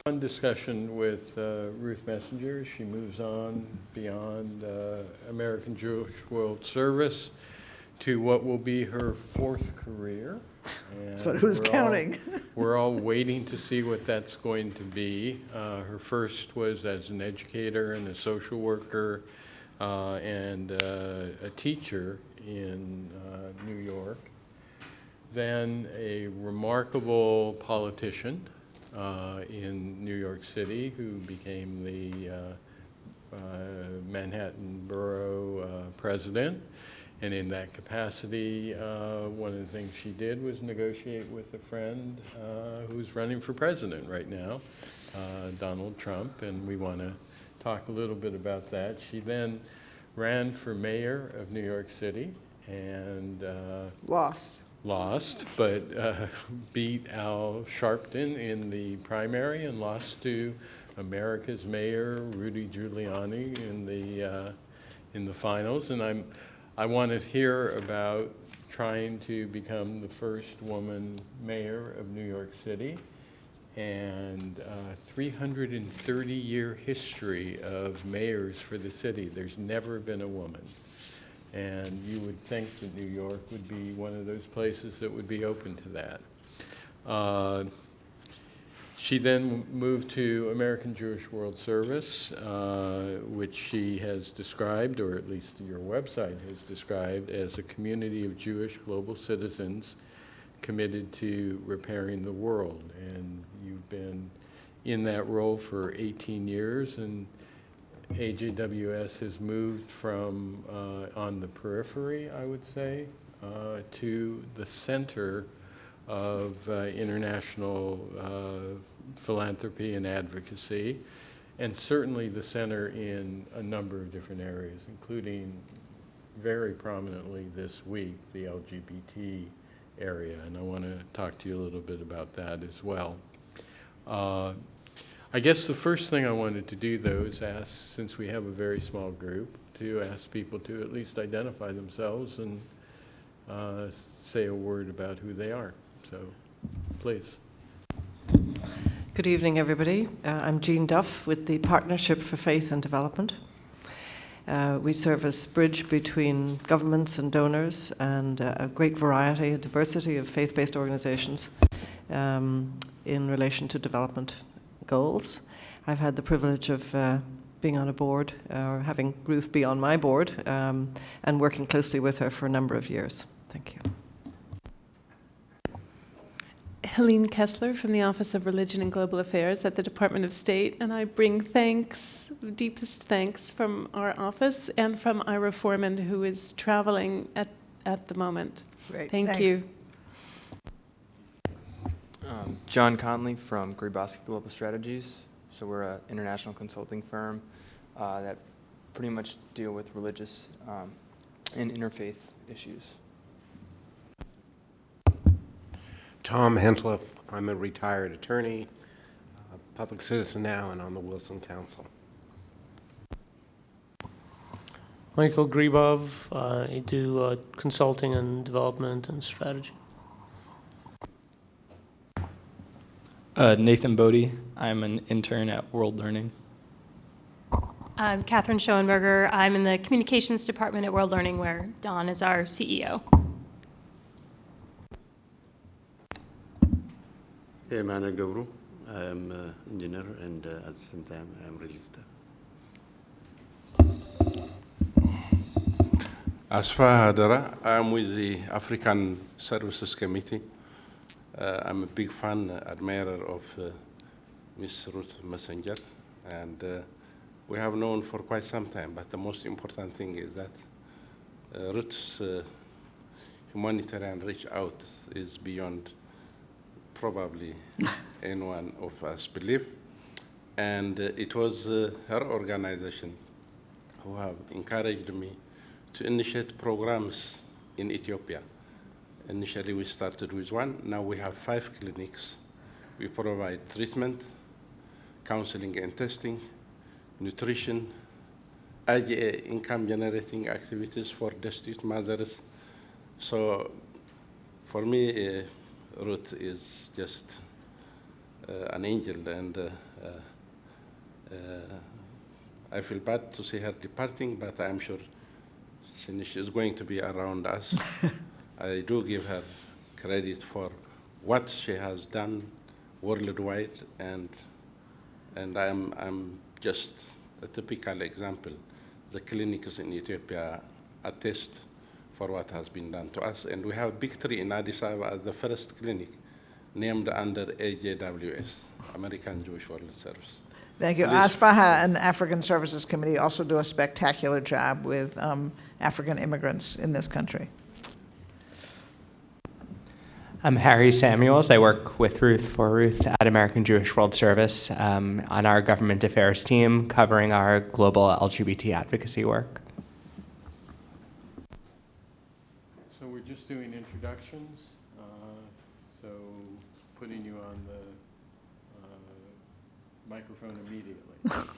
fun discussion with Ruth Messinger. She moves on beyond American Jewish World Service to what will be her fourth career. So who's counting? We're all waiting to see what that's going to be. Her first was as an educator and a social worker and a teacher in New York. Then a remarkable politician in New York City who became the Manhattan borough president. And in that capacity, one of the things she did was negotiate with a friend who's running for president right now, Donald Trump, and we want to talk a little bit about that. She then ran for mayor of New York City and lost, but beat Al Sharpton in the primary and lost to America's mayor, Rudy Giuliani, in the finals. And I want to hear about trying to become the first woman mayor of New York City and 330-year history of mayors for the city. There's never been a woman. And you would think that New York would be one of those places that would be open to that. She then moved to American Jewish World Service, which she has described, or at least your website has described, as a community of Jewish global citizens committed to repairing the world. And you've been in that role for 18 years, and AJWS has moved from on the periphery, I would say, to the center of international philanthropy and advocacy, and certainly the center in a number of different areas, including very prominently this week, the LGBT area, and I want to talk to you a little bit about that as well. I guess the first thing I wanted to do, though, is ask, since we have a very small group, to ask people to at least identify themselves and say a word about who they are. So, please. Good evening, everybody. I'm Jean Duff with the Partnership for Faith and Development. We serve as bridge between governments and donors and a great variety, a diversity of faith-based organizations in relation to development goals. I've had the privilege of being on a board, or having Ruth be on my board, and working closely with her for a number of years. Thank you. Helene Kessler from the Office of Religion and Global Affairs at the Department of State, and I bring thanks, deepest thanks from our office and from Ira Foreman, who is traveling at the moment. Great, Thank you. John Conley from Grabowski Global Strategies. So we're an international consulting firm that pretty much deal with religious and interfaith issues. Tom Hentliff. I'm a retired attorney, public citizen now, and on the Wilson Council. Michael Gribov. I do consulting and development and strategy. Nathan Bodie. I'm an intern at World Learning. I'm Catherine Schoenberger. I'm in the communications department at World Learning, where Don is our CEO. Emmanuel Gabru. I am an engineer and at the same time I am real estate. Asfa Hadara. I'm with the African Services Committee. I'm a big fan, admirer of Miss Ruth Messinger, and we have known for quite some time, but the most important thing is that Ruth's humanitarian reach out is beyond probably anyone of us believe. And it was her organization who have encouraged me to initiate programs in Ethiopia. Initially, we started with one. Now we have 5 clinics. We provide treatment, counseling and testing, nutrition, IGA, income-generating activities for destitute mothers. So for me, Ruth is just an angel and I feel bad to see her departing, but I'm sure she is going to be around us. I do give her credit for what she has done worldwide, and I'm just a typical example. The clinics in Ethiopia attest for what has been done to us, and we have a big tree in Addis Ababa as the first clinic named under AJWS, American Jewish World Service. Thank you. Please. ASPAHA and African Services Committee also do a spectacular job with African immigrants in this country. I'm Harry Samuels. I work with Ruth for Ruth at American Jewish World Service on our government affairs team covering our global LGBT advocacy work. So we're just doing introductions, so putting you on the microphone immediately. Sorry,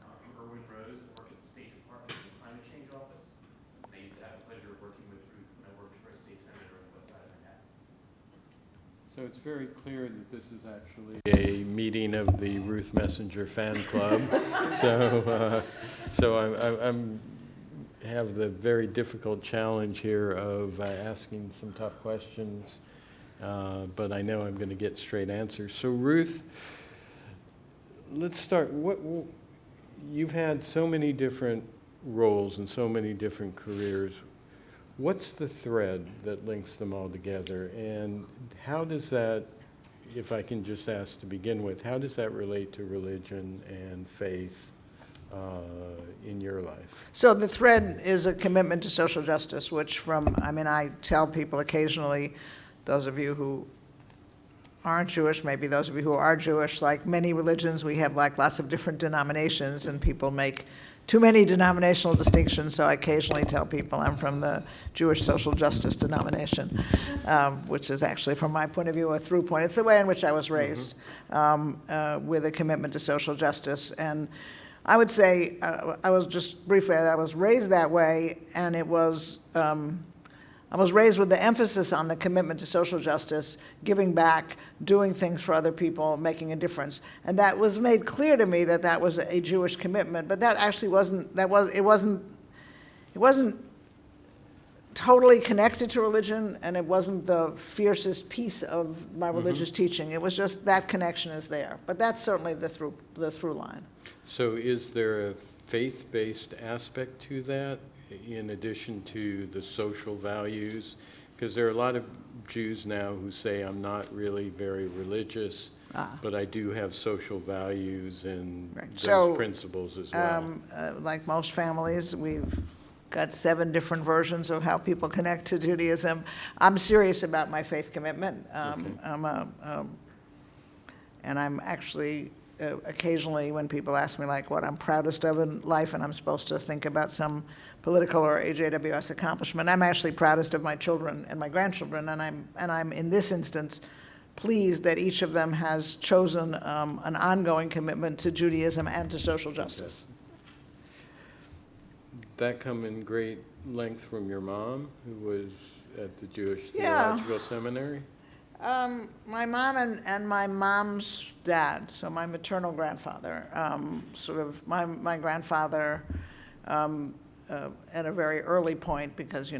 I'm Erwin Rose. I work at the State Department in the Climate Change Office. I used to have the pleasure of working with Ruth when I worked for a state senator on the west side of Manhattan. So it's very clear that this is actually a meeting of the Ruth Messinger fan club. So I'm have the very difficult challenge here of asking some tough questions, but I know I'm going to get straight answers. So Ruth, let's start. You've had so many different roles and so many different careers. What's the thread that links them all together, and how does that, if I can just ask to begin with, how does that relate to religion and faith in your life? So the thread is a commitment to social justice, which I tell people occasionally, those of you who aren't Jewish, maybe those of you who are Jewish, like many religions, we have like lots of different denominations, and people make too many denominational distinctions, so I occasionally tell people I'm from the Jewish social justice denomination, which is actually, from my point of view, a through point. It's the way in which I was raised, with a commitment to social justice. And I would say, I was raised that way, and it was, I was raised with the emphasis on the commitment to social justice, giving back, doing things for other people, making a difference. And that was made clear to me that that was a Jewish commitment, but that actually it wasn't totally connected to religion, and it wasn't the fiercest piece of my religious teaching. It was just that connection is there. But that's certainly the through line. So is there a faith-based aspect to that, in addition to the social values? Because there are a lot of Jews now who say, I'm not really very religious, but I do have social values and those principles as well. Like most families, we've got 7 different versions of how people connect to Judaism. I'm serious about my faith commitment. And I'm actually, occasionally when people ask me like what I'm proudest of in life, and I'm supposed to think about some political or AJWS accomplishment, I'm actually proudest of my children and my grandchildren, and I'm in this instance pleased that each of them has chosen an ongoing commitment to Judaism and to social justice. That come in great length from your mom, who was at the Jewish Theological Seminary? My mom and my mom's dad, so my maternal grandfather, my grandfather at a very early point, because,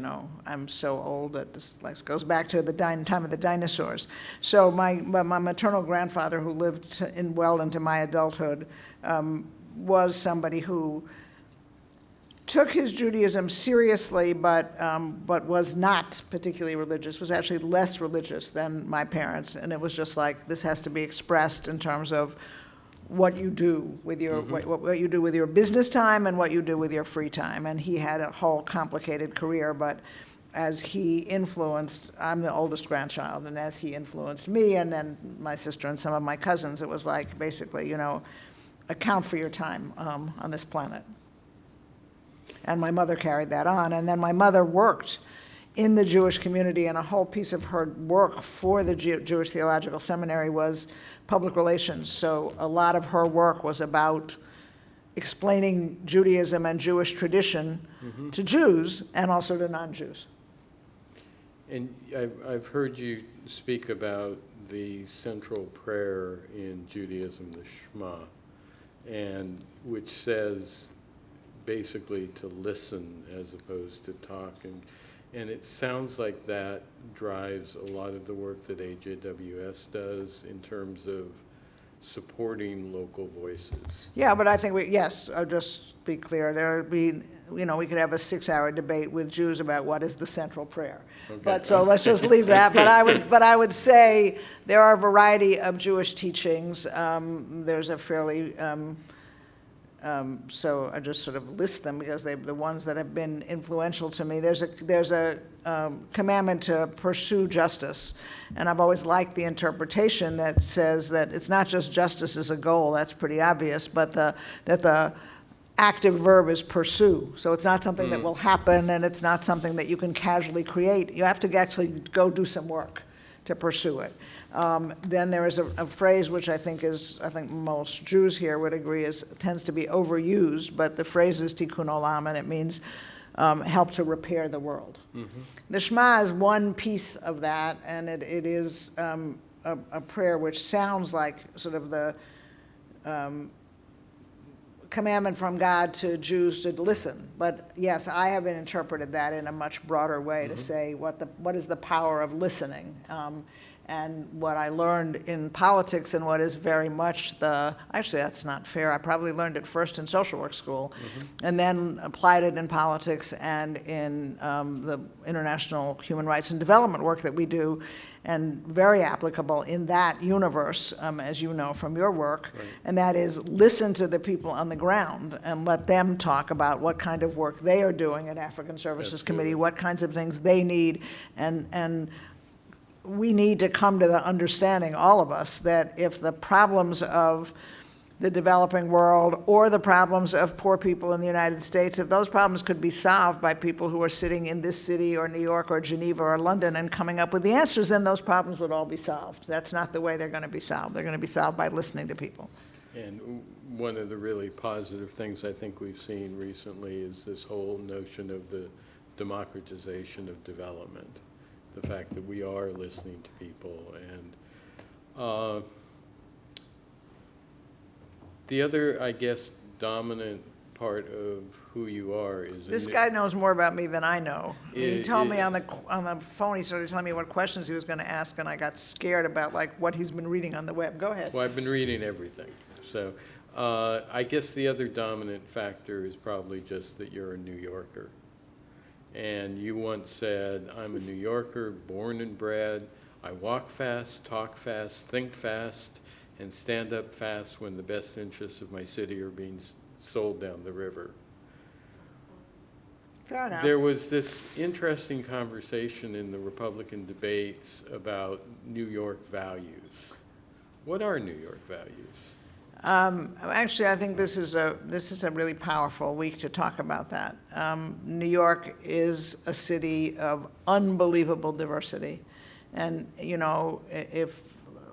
I'm so old that this goes back to the time of the dinosaurs. So my maternal grandfather, who lived well into my adulthood, was somebody who took his Judaism seriously, but was not particularly religious, was actually less religious than my parents. And it was just like, this has to be expressed in terms of what you do with your, what you do with your business time and what you do with your free time. And he had a whole complicated career, but as he influenced, I'm the oldest grandchild, and as he influenced me and then my sister and some of my cousins, it was like, basically, account for your time on this planet. And my mother carried that on. And then my mother worked in the Jewish community, and a whole piece of her work for the Jewish Theological Seminary was public relations. So a lot of her work was about explaining Judaism and Jewish tradition to Jews and also to non-Jews. And I've heard you speak about the central prayer in Judaism, the Shema, and which says basically to listen as opposed to talk. And it sounds like that drives a lot of the work that AJWS does in terms of supporting local voices. Yeah, but I think yes, I'll just be clear, there would be, we could have a 6-hour debate with Jews about what is the central prayer. Okay. But so let's just leave that. But I would say there are a variety of Jewish teachings. There's a fairly, so I just sort of list them because they're the ones that have been influential to me. There's a commandment to pursue justice, and I've always liked the interpretation that says that it's not just justice as a goal, that's pretty obvious, but that the active verb is pursue. So it's not something that will happen, and it's not something that you can casually create. You have to actually go do some work to pursue it. Then there is a phrase which I think most Jews here would agree tends to be overused, but the phrase is tikkun olam, and it means help to repair the world. Mm-hmm. The Shema is one piece of that, and it is a prayer which sounds like sort of the commandment from God to Jews to listen. But yes, I have interpreted that in a much broader way to say what is the power of listening. And what I learned in politics, and what is very much actually that's not fair, I probably learned it first in social work school, and then applied it in politics and in the international human rights and development work that we do, and very applicable in that universe, as you know from your work, right. And that is listen to the people on the ground and let them talk about what kind of work they are doing at African Services Committee, what kinds of things they need, and we need to come to the understanding, all of us, that if the problems of the developing world or the problems of poor people in the United States, if those problems could be solved by people who are sitting in this city or New York or Geneva or London and coming up with the answers, then those problems would all be solved. That's not the way they're going to be solved. They're going to be solved by listening to people. And one of the really positive things I think we've seen recently is this whole notion of the democratization of development. The fact that we are listening to people. And the other, I guess, dominant part of who you are is... This guy knows more about me than I know. He told me on the phone, he started telling me what questions he was going to ask, and I got scared about what he's been reading on the web. Go ahead. Well, I've been reading everything. So I guess the other dominant factor is probably just that you're a New Yorker. And you once said, I'm a New Yorker, born and bred. I walk fast, talk fast, think fast, and stand up fast when the best interests of my city are being sold down the river. Fair enough. There was this interesting conversation in the Republican debates about New York values. What are New York values? Actually, I think this is a really powerful week to talk about that. New York is a city of unbelievable diversity, and if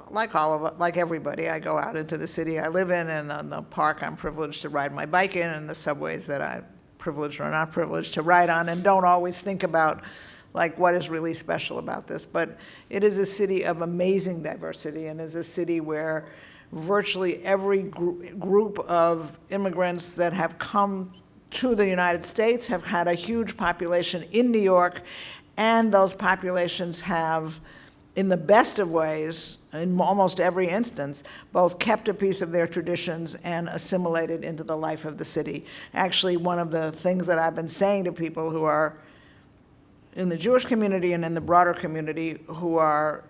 like everybody, I go out into the city I live in, and on the park I'm privileged to ride my bike in, and the subways that I'm privileged or not privileged to ride on, and don't always think about what is really special about this. But it is a city of amazing diversity, and is a city where virtually every group of immigrants that have come to the United States have had a huge population in New York, and those populations have, in the best of ways, in almost every instance, both kept a piece of their traditions and assimilated into the life of the city. Actually, one of the things that I've been saying to people who are in the Jewish community and in the broader community who are,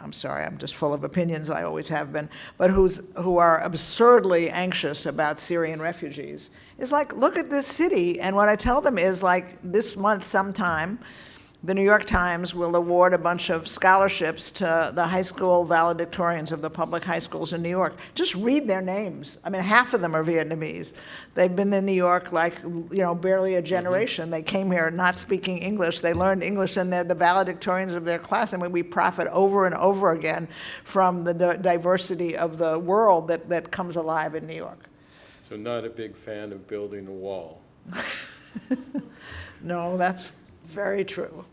I'm sorry, I'm just full of opinions, I always have been, but who are absurdly anxious about Syrian refugees, is look at this city. And what I tell them is this month sometime, the New York Times will award a bunch of scholarships to the high school valedictorians of the public high schools in New York. Just read their names. I mean, half of them are Vietnamese. They've been in New York barely a generation. They came here not speaking English. They learned English, and they're the valedictorians of their class. I mean, we profit over and over again from the diversity of the world that comes alive in New York. So not a big fan of building a wall. No, that's very true.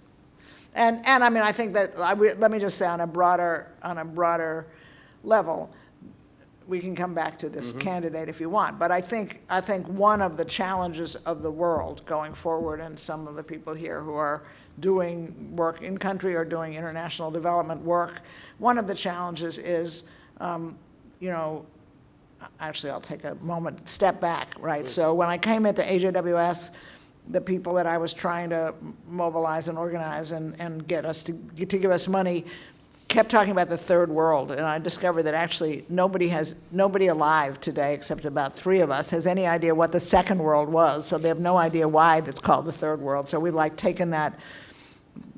And I mean, I think that, let me just say on a broader level, we can come back to this candidate if you want, but I think one of the challenges of the world going forward, and some of the people here who are doing work in country or doing international development work, one of the challenges is, you know, actually I'll take a moment, step back, right? So when I came into AJWS, the people that I was trying to mobilize and organize and get us to give us money kept talking about the third world, and I discovered that actually nobody alive today, except about 3 of us, has any idea what the second world was, so they have no idea why it's called the third world. So we've like taken that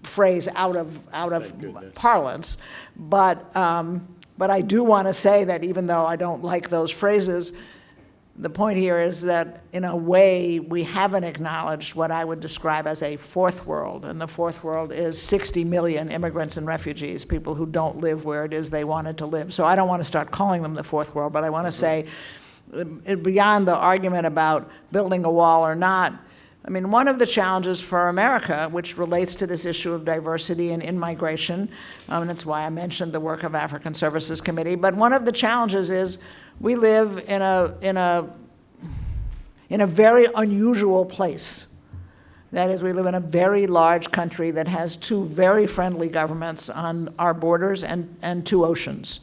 phrase out of parlance. But I do want to say that even though I don't like those phrases, the point here is that, in a way, we haven't acknowledged what I would describe as a fourth world, and the fourth world is 60 million immigrants and refugees, people who don't live where it is they wanted to live. So I don't want to start calling them the fourth world, but I want to say, beyond the argument about building a wall or not, I mean, one of the challenges for America, which relates to this issue of diversity and in-migration, and that's why I mentioned the work of African Services Committee, but one of the challenges is we live in a very unusual place. That is, we live in a very large country that has 2 very friendly governments on our borders and 2 oceans.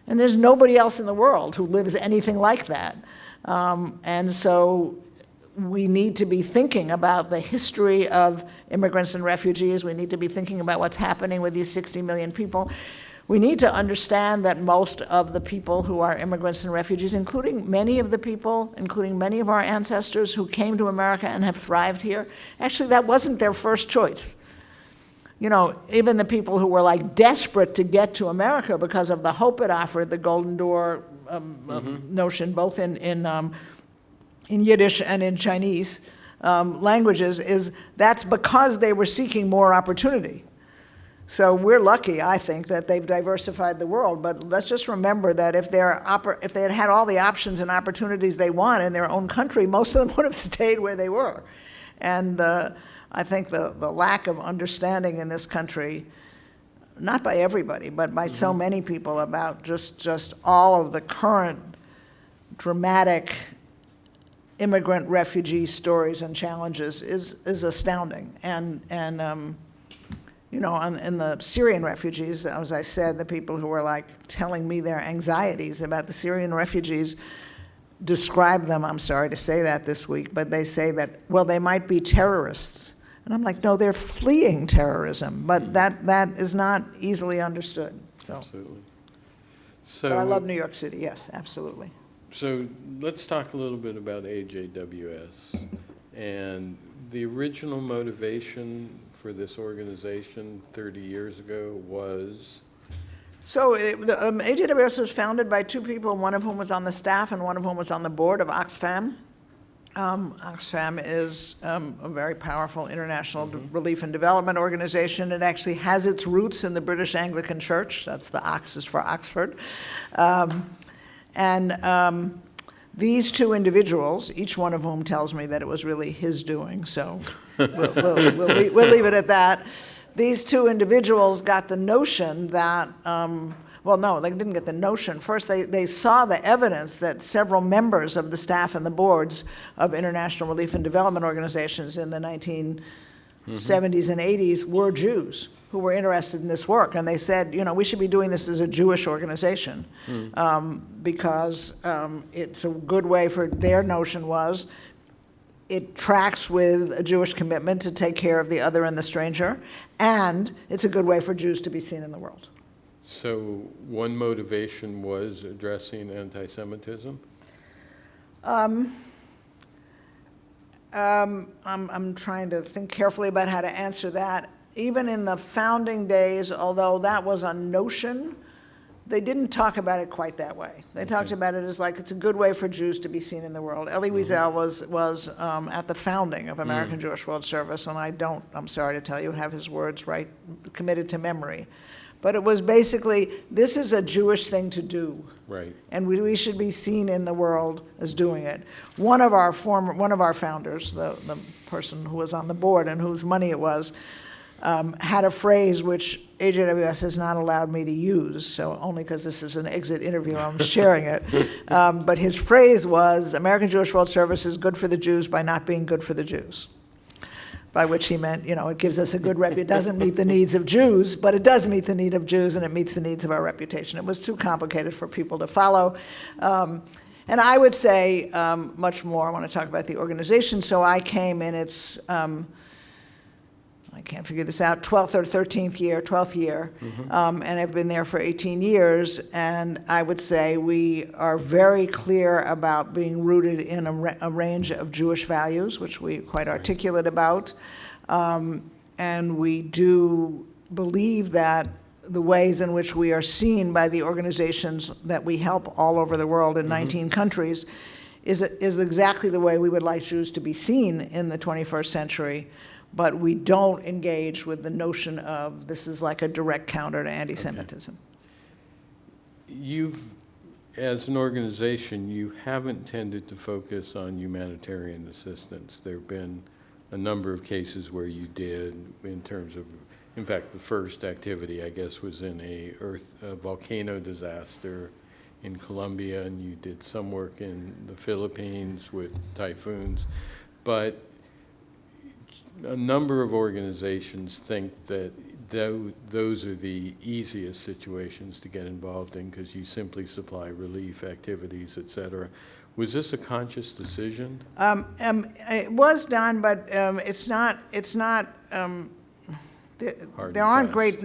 And there's nobody else in the world who lives anything like that. And so we need to be thinking about the history of immigrants and refugees. We need to be thinking about what's happening with these 60 million people. We need to understand that most of the people who are immigrants and refugees, including many of our ancestors who came to America and have thrived here, actually that wasn't their first choice. You know, even the people who were like desperate to get to America because of the hope it offered, the Golden Door notion, both in Yiddish and in Chinese languages, that's because they were seeking more opportunity. So we're lucky, I think, that they've diversified the world. But let's just remember that if they had had all the options and opportunities they want in their own country, most of them would have stayed where they were. And I think the lack of understanding in this country, not by everybody, but by so many people, about just all of the current dramatic immigrant refugee stories and challenges is astounding. And you know, in the Syrian refugees, as I said, the people who were like telling me their anxieties about the Syrian refugees describe them, I'm sorry to say that this week, but they say that, well, they might be terrorists. And I'm like, no, they're fleeing terrorism, but that is not easily understood. So. Absolutely. But I love New York City, yes, absolutely. So let's talk a little bit about AJWS. And the original motivation for this organization 30 years ago was? So AJWS was founded by 2 people, one of whom was on the staff and one of whom was on the board of Oxfam. Oxfam is a very powerful international relief and development organization. It actually has its roots in the British Anglican Church. That's the Ox is for Oxford. These 2 individuals, each one of whom tells me that it was really his doing, so we'll leave it at that. These 2 individuals got the notion that, well, no, they didn't get the notion. First, they saw the evidence that several members of the staff and the boards of international relief and development organizations in the 1970s and 80s were Jews who were interested in this work. And they said, you know, we should be doing this as a Jewish organization because it's a good way for, their notion was, it tracks with a Jewish commitment to take care of the other and the stranger, and it's a good way for Jews to be seen in the world. So one motivation was addressing anti-Semitism? I'm trying to think carefully about how to answer that. Even in the founding days, although that was a notion, they didn't talk about it quite that way. They talked about it as like it's a good way for Jews to be seen in the world. Elie Wiesel was at the founding of American Jewish World Service, and I'm sorry to tell you, have his words right, committed to memory. But it was basically, this is a Jewish thing to do. Right. And we should be seen in the world as doing it. One of our founders, the person who was on the board and whose money it was, had a phrase which AJWS has not allowed me to use, so only because this is an exit interview, I'm sharing it. But his phrase was, American Jewish World Service is good for the Jews by not being good for the Jews. By which he meant, it gives us a good reputation. It doesn't meet the needs of Jews, but it does meet the need of Jews, and it meets the needs of our reputation. It was too complicated for people to follow. And I would say much more. I want to talk about the organization. So I came in its, I can't figure this out, 12th or 13th year, 12th year, and I've been there for 18 years. And I would say we are very clear about being rooted in a range of Jewish values, which we're quite articulate about. And we do believe that the ways in which we are seen by the organizations that we help all over the world in 19 countries is exactly the way we would like Jews to be seen in the 21st century. But we don't engage with the notion of this is like a direct counter to anti-Semitism. You've, as an organization, you haven't tended to focus on humanitarian assistance. There have been a number of cases where you did, in terms of, in fact, the first activity, I guess, was in a volcano disaster in Colombia, and you did some work in the Philippines with typhoons. But a number of organizations think that those are the easiest situations to get involved in because you simply supply relief activities, et cetera. Was this a conscious decision? It was done, but it's not. There aren't great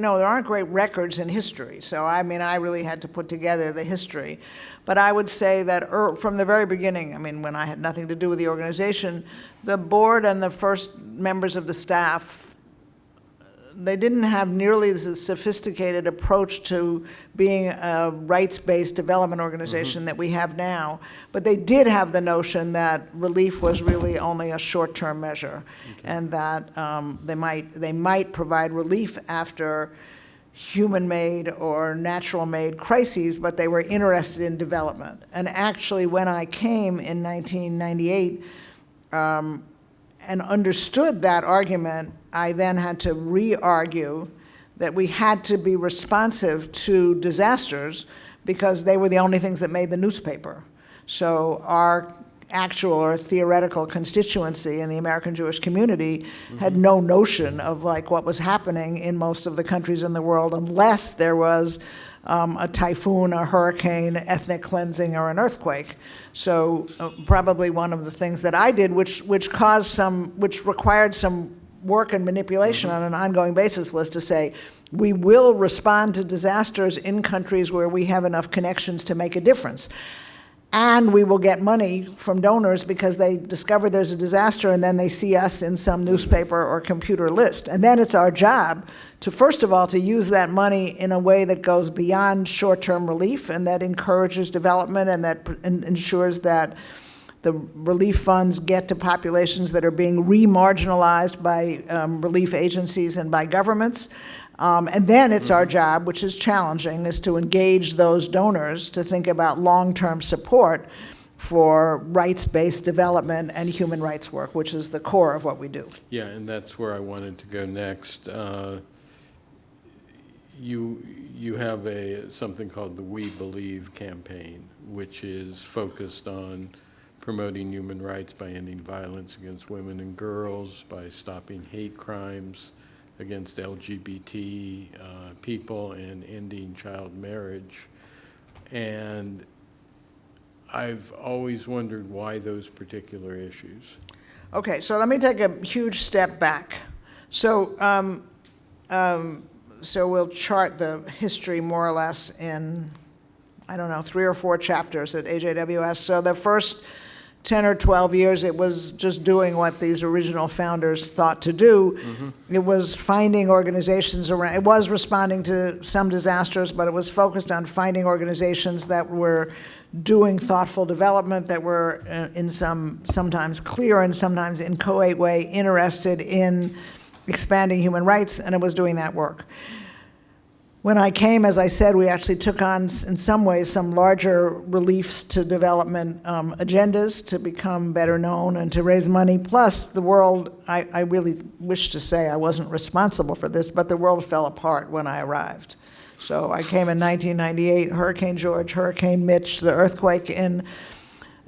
records in history. So I mean, I really had to put together the history. But I would say that from the very beginning, I mean, when I had nothing to do with the organization, the board and the first members of the staff, they didn't have nearly the sophisticated approach to being a rights-based development organization that we have now, but they did have the notion that relief was really only a short-term measure, and that they might provide relief after human-made or natural-made crises, but they were interested in development. And actually, when I came in 1998, and understood that argument, I then had to re-argue that we had to be responsive to disasters because they were the only things that made the newspaper. So our actual or theoretical constituency in the American Jewish community had no notion of like what was happening in most of the countries in the world unless there was a typhoon, a hurricane, ethnic cleansing, or an earthquake. So probably one of the things that I did, which required some work and manipulation on an ongoing basis, was to say, we will respond to disasters in countries where we have enough connections to make a difference. And we will get money from donors because they discover there's a disaster and then they see us in some newspaper or computer list. And then it's our job to, first of all, to use that money in a way that goes beyond short-term relief and that encourages development and that ensures that the relief funds get to populations that are being re-marginalized by relief agencies and by governments. And then it's our job, which is challenging, is to engage those donors to think about long-term support for rights-based development and human rights work, which is the core of what we do. Yeah, and that's where I wanted to go next. You have something called the We Believe campaign, which is focused on promoting human rights by ending violence against women and girls, by stopping hate crimes against LGBT people, and ending child marriage. And I've always wondered why those particular issues. Okay, so let me take a huge step back. So, so we'll chart the history more or less in, I don't know, 3 or 4 chapters at AJWS. So the first 10 or 12 years, it was just doing what these original founders thought to do. It was finding organizations around, it was responding to some disasters, but it was focused on finding organizations that were doing thoughtful development, that were in sometimes clear and sometimes inchoate way interested in expanding human rights, and it was doing that work. When I came, as I said, we actually took on, in some ways, some larger reliefs to development agendas to become better known and to raise money. Plus, the world, I really wish to say I wasn't responsible for this, but the world fell apart when I arrived. So I came in 1998, Hurricane George, Hurricane Mitch, the earthquake in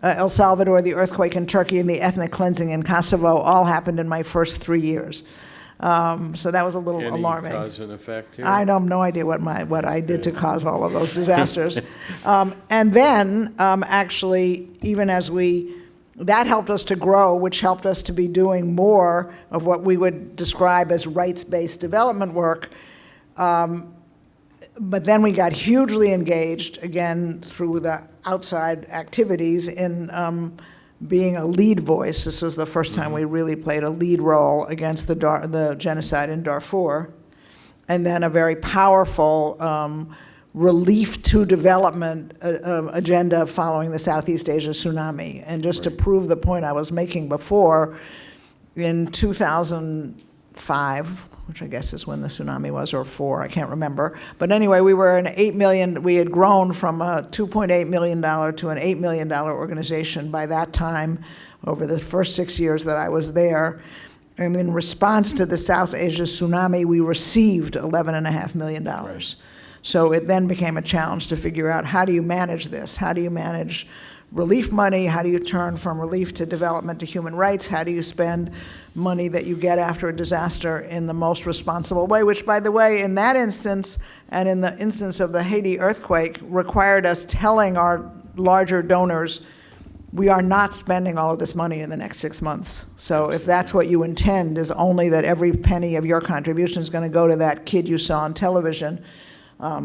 El Salvador, the earthquake in Turkey, and the ethnic cleansing in Kosovo all happened in my first 3 years. So that was a little alarming. Any cause and effect here? I have no idea what I did to cause all of those disasters. And then, actually, even as that helped us to grow, which helped us to be doing more of what we would describe as rights-based development work. But then we got hugely engaged, again, through the outside activities in being a lead voice. This was the first time we really played a lead role against the genocide in Darfur. And then a very powerful relief to development agenda following the Southeast Asia tsunami. And just to prove the point I was making before, in 2005, which I guess is when the tsunami was, or 4, I can't remember. But anyway, we were we had grown from a $2.8 million to an $8 million organization by that time over the first 6 years that I was there. And in response to the South Asia tsunami, we received $11.5 million. Right. So it then became a challenge to figure out, how do you manage this? How do you manage relief money? How do you turn from relief to development to human rights? How do you spend money that you get after a disaster in the most responsible way, which, by the way, in that instance and in the instance of the Haiti earthquake, required us telling our larger donors, we are not spending all of this money in the next 6 months. So if that's what you intend, is only that every penny of your contribution is going to go to that kid you saw on television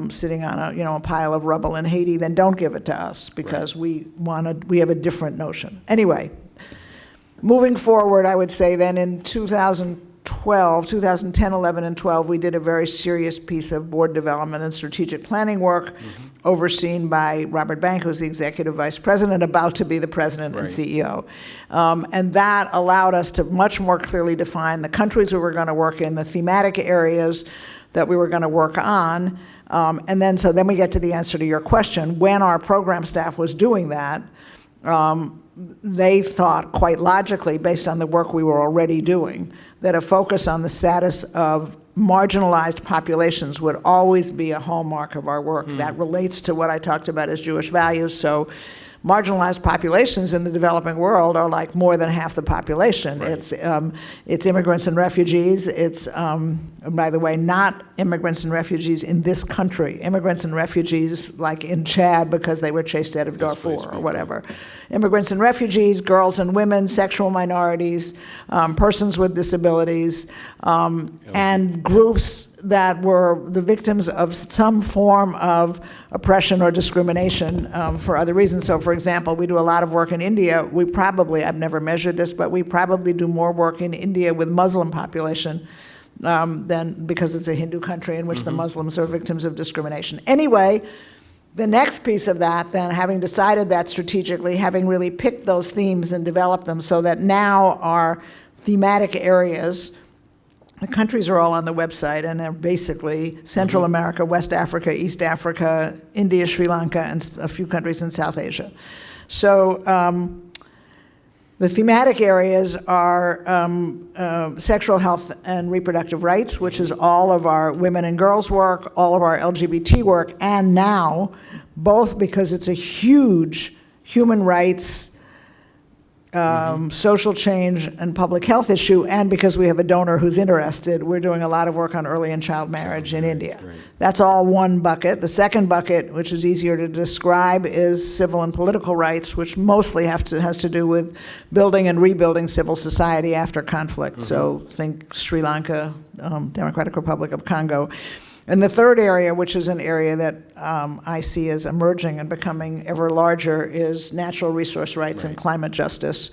sitting on a pile of rubble in Haiti, then don't give it to us, because we have a different notion. Anyway, moving forward, I would say then in 2010, 11, and 12, we did a very serious piece of board development and strategic planning work overseen by Robert Bank, who's the executive vice president, about to be the president and CEO. And that allowed us to much more clearly define the countries we were going to work in, the thematic areas that we were going to work on. And then we get to the answer to your question. When our program staff was doing that, they thought quite logically, based on the work we were already doing, that a focus on the status of marginalized populations would always be a hallmark of our work. That relates to what I talked about as Jewish values. So marginalized populations in the developing world are like more than half the population. Right. It's immigrants and refugees. It's, by the way, not immigrants and refugees in this country. Immigrants and refugees like in Chad because they were chased out of Darfur or whatever. Immigrants and refugees, girls and women, sexual minorities, persons with disabilities, and groups that were the victims of some form of oppression or discrimination for other reasons. So, for example, we do a lot of work in India. I've never measured this, but we probably do more work in India with Muslim population because it's a Hindu country in which the Muslims are victims of discrimination. Anyway, the next piece of that, then, having decided that strategically, having really picked those themes and developed them so that now our thematic areas, the countries are all on the website, and they're basically Central America, West Africa, East Africa, India, Sri Lanka, and a few countries in South Asia. So the thematic areas are sexual health and reproductive rights, which is all of our women and girls work, all of our LGBT work, and now, both because it's a huge human rights, social change and public health issue, and because we have a donor who's interested, we're doing a lot of work on early and child marriage in India. Right. That's all one bucket. The second bucket, which is easier to describe, is civil and political rights, which mostly has to do with building and rebuilding civil society after conflict. So think Sri Lanka, Democratic Republic of Congo. And the third area, which is an area that I see as emerging and becoming ever larger, is natural resource rights and climate justice,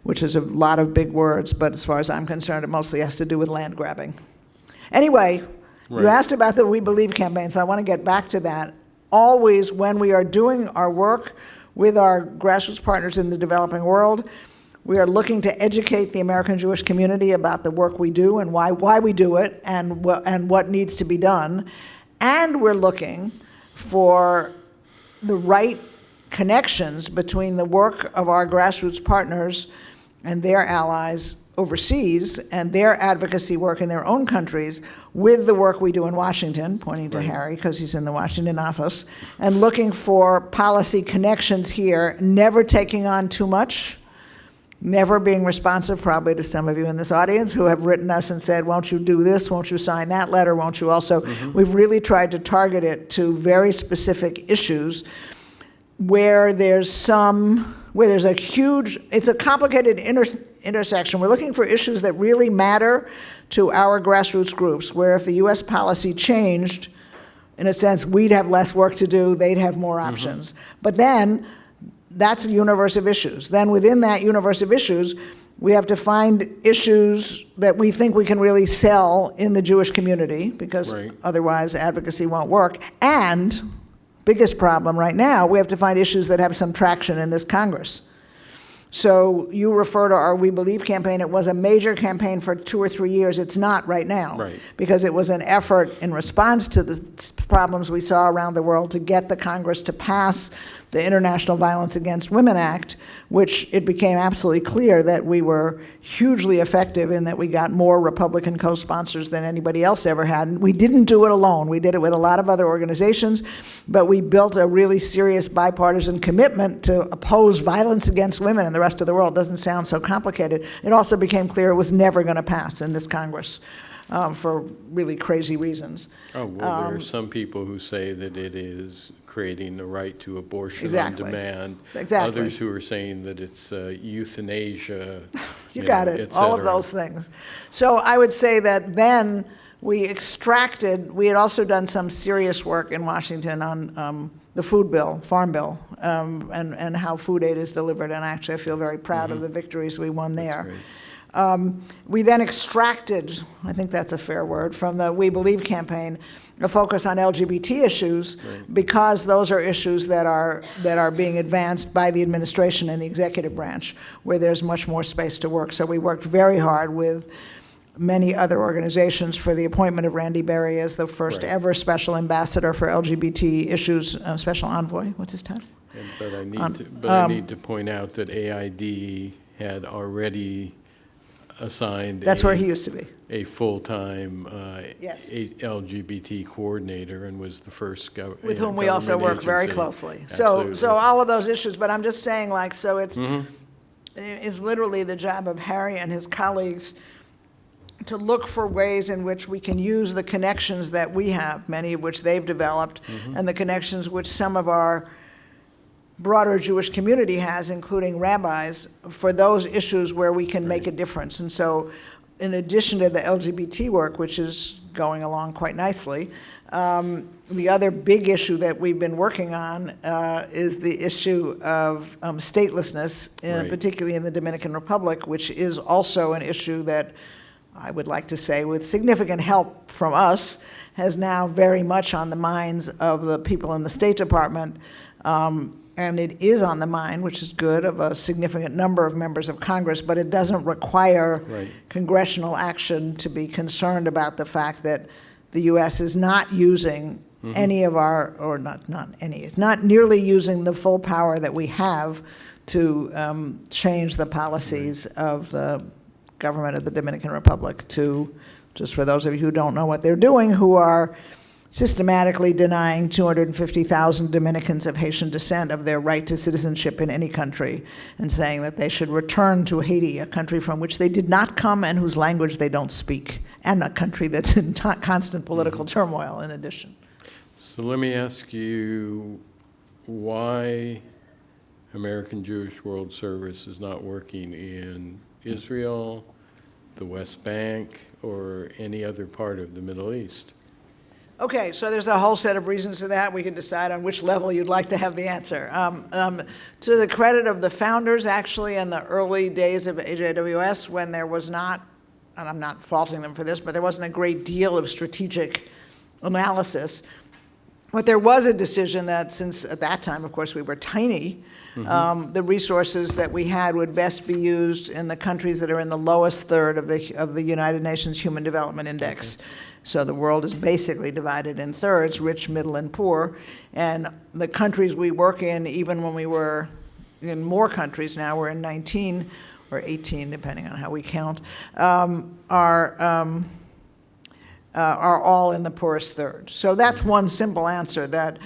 which is a lot of big words, but as far as I'm concerned, it mostly has to do with land grabbing. Anyway, you asked about the We Believe campaign, so I want to get back to that. Always, when we are doing our work with our grassroots partners in the developing world, we are looking to educate the American Jewish community about the work we do and why we do it and what needs to be done. And we're looking for the right connections between the work of our grassroots partners and their allies overseas and their advocacy work in their own countries with the work we do in Washington, pointing to Harry because he's in the Washington office, and looking for policy connections here, never taking on too much, never being responsive probably to some of you in this audience who have written us and said, won't you do this, won't you sign that letter, won't you also, we've really tried to target it to very specific issues where there's a huge, it's a complicated intersection. We're looking for issues that really matter to our grassroots groups, where if the US policy changed, in a sense, we'd have less work to do, they'd have more options. But then, that's a universe of issues. Then within that universe of issues, we have to find issues that we think we can really sell in the Jewish community, because otherwise advocacy won't work. And, biggest problem right now, we have to find issues that have some traction in this Congress. So you refer to our We Believe campaign. It was a major campaign for 2 or 3 years. It's not right now, because it was an effort in response to the problems we saw around the world to get the Congress to pass the International Violence Against Women Act, which it became absolutely clear that we were hugely effective in that we got more Republican co-sponsors than anybody else ever had. And we didn't do it alone. We did it with a lot of other organizations, but we built a really serious bipartisan commitment to oppose violence against women in the rest of the world. It doesn't sound so complicated. It also became clear it was never going to pass in this Congress. For really crazy reasons. Oh, well, there are some people who say that it is creating the right to abortion on demand. Others who are saying that it's euthanasia. You got it, all of those things. So I would say that then we had also done some serious work in Washington on the food bill, farm bill, and how food aid is delivered. And actually I feel very proud of the victories we won there. We then extracted, I think that's a fair word, from the We Believe campaign, a focus on LGBT issues, because those are issues that are being advanced by the administration and the executive branch, where there's much more space to work. So we worked very hard with many other organizations for the appointment of Randy Berry as the first ever special ambassador for LGBT issues, special envoy. What's his title? But I need to point out that AID had already assigned that's where he used to be, a full-time LGBT coordinator, and was the first with whom we also work very closely. So all of those issues, but I'm just saying, like, so it's literally the job of Harry and his colleagues to look for ways in which we can use the connections that we have, many of which they've developed, and the connections which some of our broader Jewish community has, including rabbis, for those issues where we can make a difference. And so in addition to the LGBT work, which is going along quite nicely, the other big issue that we've been working on is the issue of statelessness, particularly in the Dominican Republic, which is also an issue that I would like to say, with significant help from us, has now very much on the minds of the people in the State Department. And it is on the mind, which is good, of a significant number of members of Congress, but it doesn't require congressional action to be concerned about the fact that the U.S. is not using any of our, or not any, it's not nearly using the full power that we have to change the policies of the government of the Dominican Republic to, just for those of you who don't know what they're doing, who are systematically denying 250,000 Dominicans of Haitian descent of their right to citizenship in any country, and saying that they should return to Haiti, a country from which they did not come and whose language they don't speak, and a country that's in constant political turmoil in addition. So let me ask you why American Jewish World Service is not working in Israel, the West Bank, or any other part of the Middle East. Okay, so there's a whole set of reasons for that. We can decide on which level you'd like to have the answer. To the credit of the founders, actually, in the early days of AJWS, when there was not, and I'm not faulting them for this, but there wasn't a great deal of strategic analysis, But there was a decision that since at that time, of course, we were tiny, the resources that we had would best be used in the countries that are in the lowest third of the United Nations Human Development Index. Okay. So the world is basically divided in thirds, rich, middle, and poor. And the countries we work in, even when we were in more countries, now we're in 19 or 18, depending on how we count, are all in the poorest third. So that's one simple answer, that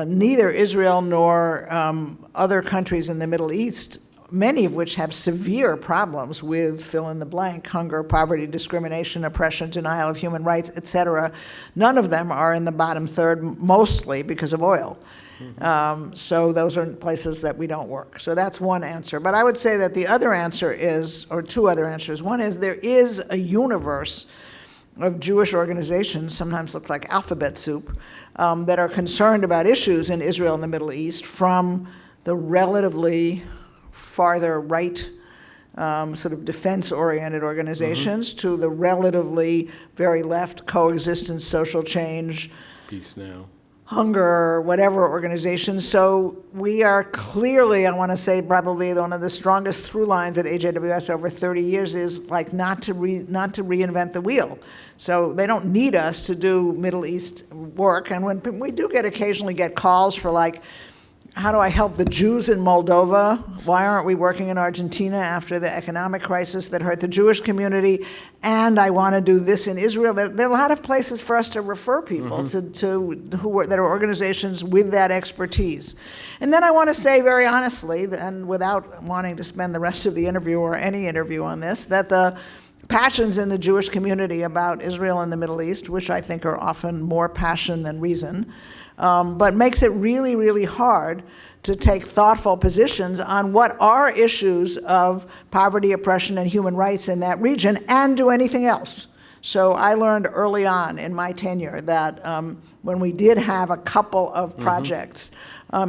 neither Israel nor other countries in the Middle East, many of which have severe problems with fill in the blank, hunger, poverty, discrimination, oppression, denial of human rights, etc. None of them are in the bottom third, mostly because of oil. So those are places that we don't work. So that's one answer. But I would say that the other answer is, or two other answers. One is there is a universe of Jewish organizations, sometimes looks like alphabet soup, that are concerned about issues in Israel and the Middle East, from the relatively farther right sort of defense-oriented organizations to the relatively very left coexistence, social change, Peace Now, hunger, whatever organizations. So we are clearly, I want to say, probably one of the strongest through lines at AJWS over 30 years is like not to reinvent the wheel. So they don't need us to do Middle East work. And when we do occasionally get calls for like, how do I help the Jews in Moldova? Why aren't we working in Argentina after the economic crisis that hurt the Jewish community? And I want to do this in Israel. There are a lot of places for us to refer people to that are organizations with that expertise. And then I want to say very honestly, and without wanting to spend the rest of the interview or any interview on this, that the passions in the Jewish community about Israel and the Middle East, which I think are often more passion than reason, but makes it really, really hard to take thoughtful positions on what are issues of poverty, oppression, and human rights in that region, and do anything else. So I learned early on in my tenure that when we did have a couple of projects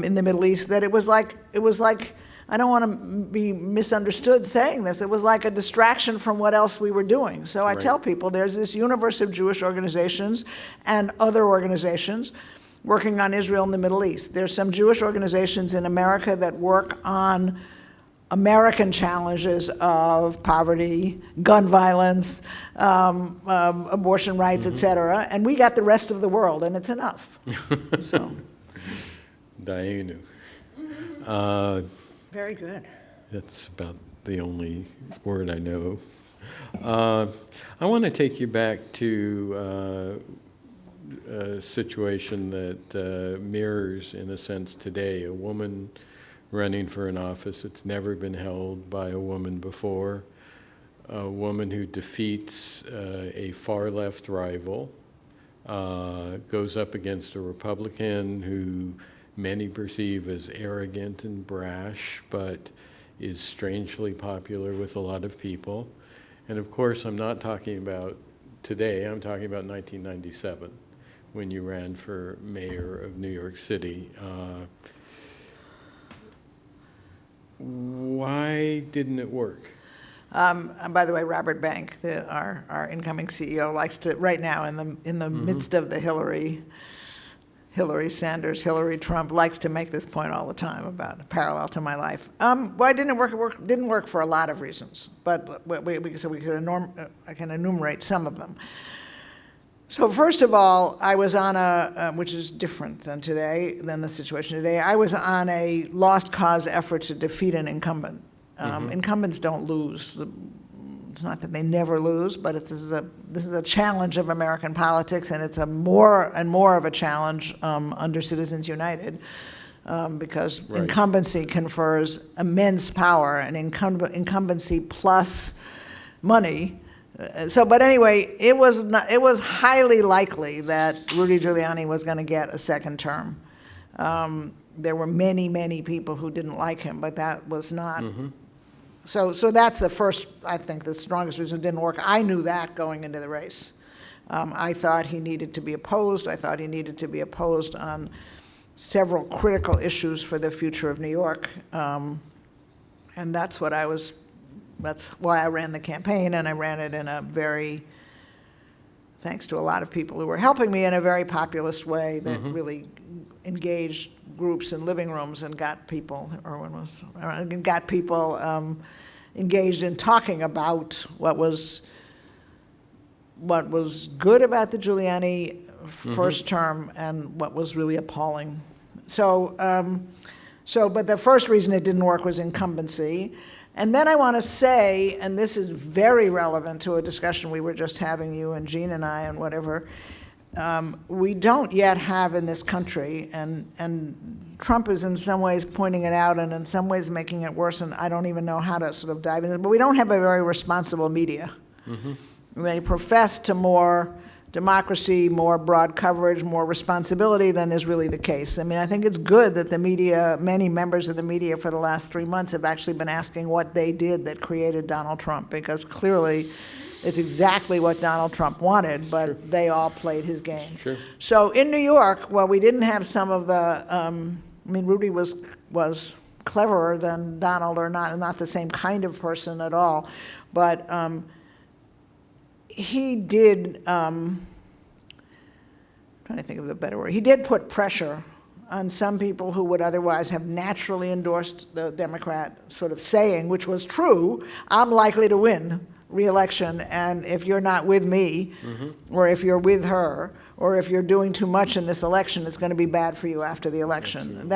in the Middle East, that it was like, I don't want to be misunderstood saying this, it was like a distraction from what else we were doing. So I tell people there's this universe of Jewish organizations and other organizations working on Israel and the Middle East. There's some Jewish organizations in America that work on American challenges of poverty, gun violence, abortion rights, etc. And we got the rest of the world, and it's enough. So. Dayenu. Very good. That's about the only word I know. I want to take you back to a situation that mirrors, in a sense, today. A woman running for an office that's never been held by a woman before. A woman who defeats a far-left rival, goes up against a Republican who many perceive as arrogant and brash, but is strangely popular with a lot of people. And of course, I'm not talking about today, I'm talking about 1997, when you ran for mayor of New York City. Why didn't it work? And by the way, Robert Bank, our incoming CEO, likes to, right now in the midst of the Hillary Sanders, Hillary Trump, likes to make this point all the time about a parallel to my life. Why didn't it work? It didn't work for a lot of reasons, but I can enumerate some of them. So first of all, I was on which is different than the situation today, I was on a lost cause effort to defeat an incumbent. Incumbents don't lose. It's not that they never lose, but this is a challenge of American politics, and it's a more and more of a challenge under Citizens United, because incumbency confers immense power, and incumbency plus money. But anyway, it was highly likely that Rudy Giuliani was going to get a second term. There were many, many people who didn't like him, but that was not. So that's the first, I think, the strongest reason it didn't work. I knew that going into the race. I thought he needed to be opposed. I thought he needed to be opposed on several critical issues for the future of New York. And that's why I ran the campaign, and I ran it in a very, thanks to a lot of people who were helping me, in a very populist way that really engaged groups in living rooms and got people, got people engaged in talking about what was good about the Giuliani first term and what was really appalling. So, but the first reason it didn't work was incumbency. And then I want to say, and this is very relevant to a discussion we were just having, you and Jean and I and whatever, we don't yet have in this country, and Trump is in some ways pointing it out and in some ways making it worse, and I don't even know how to sort of dive into it, but we don't have a very responsible media. They profess to more democracy, more broad coverage, more responsibility than is really the case. I mean, I think it's good that the media, many members of the media for the last 3 months have actually been asking what they did that created Donald Trump, because clearly it's exactly what Donald Trump wanted, but they all played his game. Sure. So in New York, well, we didn't have some of the, I mean, Rudy was cleverer than Donald, or not the same kind of person at all, but he did, trying to think of the better word, he did put pressure on some people who would otherwise have naturally endorsed the Democrat sort of saying, which was true, I'm likely to win re-election, and if you're not with me, or if you're with her, or if you're doing too much in this election, it's going to be bad for you after the election.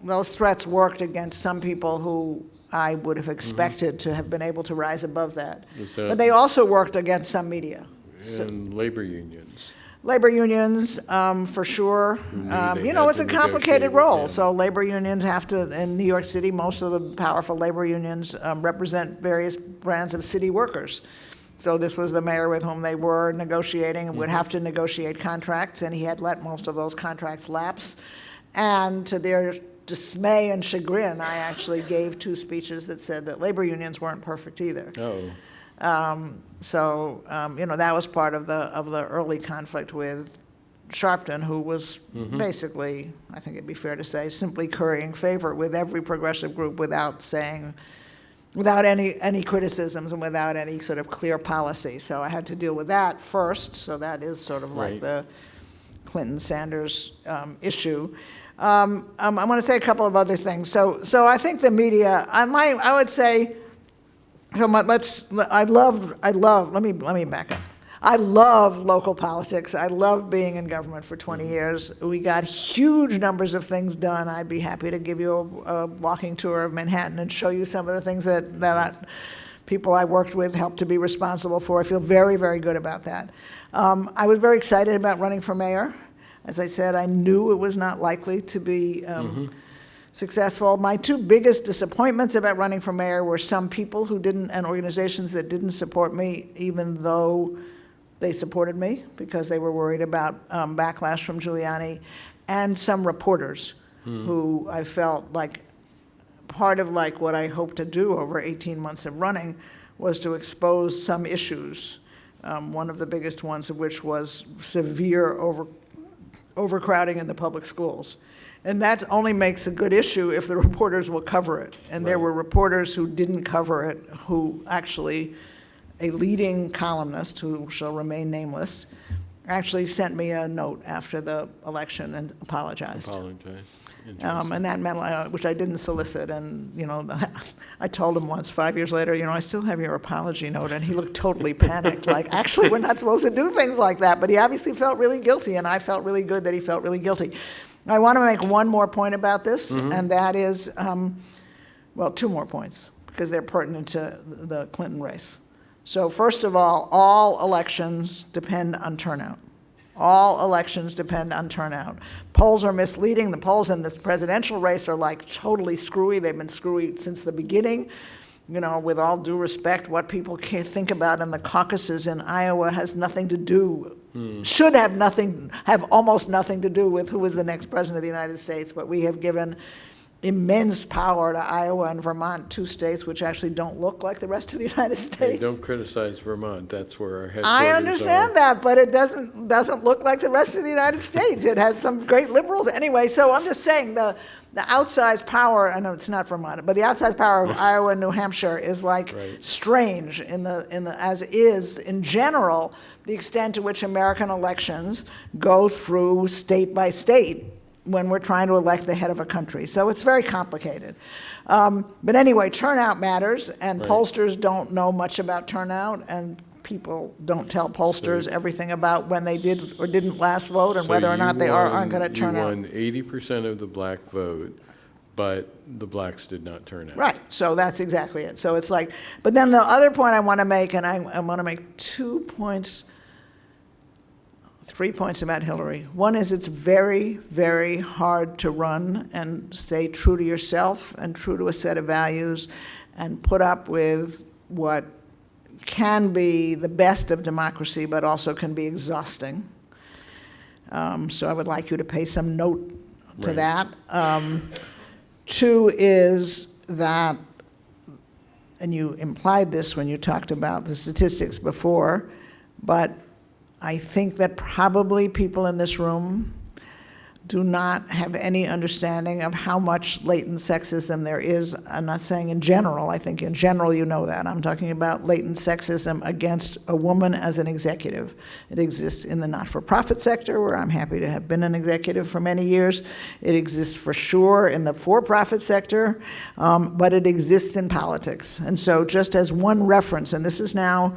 Those threats worked against some people who I would have expected to have been able to rise above that. But they also worked against some media. And labor unions. Labor unions, for sure. You know, it's a complicated role. So labor unions have to, in New York City, most of the powerful labor unions represent various brands of city workers. So this was the mayor with whom they were negotiating and would have to negotiate contracts, and he had let most of those contracts lapse. And to their dismay and chagrin, I actually gave 2 speeches that said that labor unions weren't perfect either. You know, that was part of the early conflict with Sharpton, who was basically, I think it'd be fair to say, simply currying favor with every progressive group without any criticisms and without any sort of clear policy. So I had to deal with that first. So that is sort of like the Clinton-Sanders issue. I want to say a couple of other things. So I think the media, I would say, so let me back up. I love local politics. I love being in government for 20 years. We got huge numbers of things done. I'd be happy to give you a walking tour of Manhattan and show you some of the things that people I worked with helped to be responsible for. I feel very, very good about that. I was very excited about running for mayor. As I said, I knew it was not likely to be successful. My 2 biggest disappointments about running for mayor were some people who didn't, and organizations that didn't support me, even though they supported me, because they were worried about backlash from Giuliani, and some reporters who I felt like part of like what I hoped to do over 18 months of running was to expose some issues, one of the biggest ones of which was severe overcrowding in the public schools. And that only makes a good issue if the reporters will cover it. And there were reporters who didn't cover it, who actually, a leading columnist, who shall remain nameless, actually sent me a note after the election and apologized. And that meant, which I didn't solicit. And, you know, I told him once, 5 years later, you know, I still have your apology note. And he looked totally panicked, like, actually, we're not supposed to do things like that. But he obviously felt really guilty, and I felt really good that he felt really guilty. I want to make one more point about this, and that is, well, 2 more points, because they're pertinent to the Clinton race. So first of all elections depend on turnout. All elections depend on turnout. Polls are misleading. The polls in this presidential race are like totally screwy. They've been screwy since the beginning. You know, with all due respect, what people can't think about in the caucuses in Iowa has nothing to do, should have almost nothing to do with who is the next president of the United States. What we have given immense power to Iowa and Vermont, 2 states which actually don't look like the rest of the United Hey, States. don't criticize Vermont, that's where our headquarters I are. understand that, but it doesn't look like the rest of the United States. It has some great liberals. Anyway, so I'm just saying the outsized power, I know it's not Vermont, but the outsized power of Iowa and New Hampshire is like strange as is in general the extent to which American elections go through state by state when we're trying to elect the head of a country. So it's very complicated. But anyway, turnout matters, and pollsters don't know much about turnout, and people don't tell pollsters everything about when they did or didn't last vote and whether or not they aren't going to turn out. You won 80% of the black vote, but the blacks did not turn out. Right, so that's exactly it. So it's like, but then the other point I want to make, and I want to make 2 points, 3 points about Hillary. One is it's very, very hard to run and stay true to yourself and true to a set of values and put up with what can be the best of democracy, but also can be exhausting. So I would like you to pay some note to that. 2 is that, and you implied this when you talked about the statistics before, but I think that probably people in this room do not have any understanding of how much latent sexism there is. I'm not saying in general. I think in general you know that. I'm talking about latent sexism against a woman as an executive. It exists in the not-for-profit sector, where I'm happy to have been an executive for many years. It exists for sure in the for-profit sector, but it exists in politics. And so just as one reference, and this is now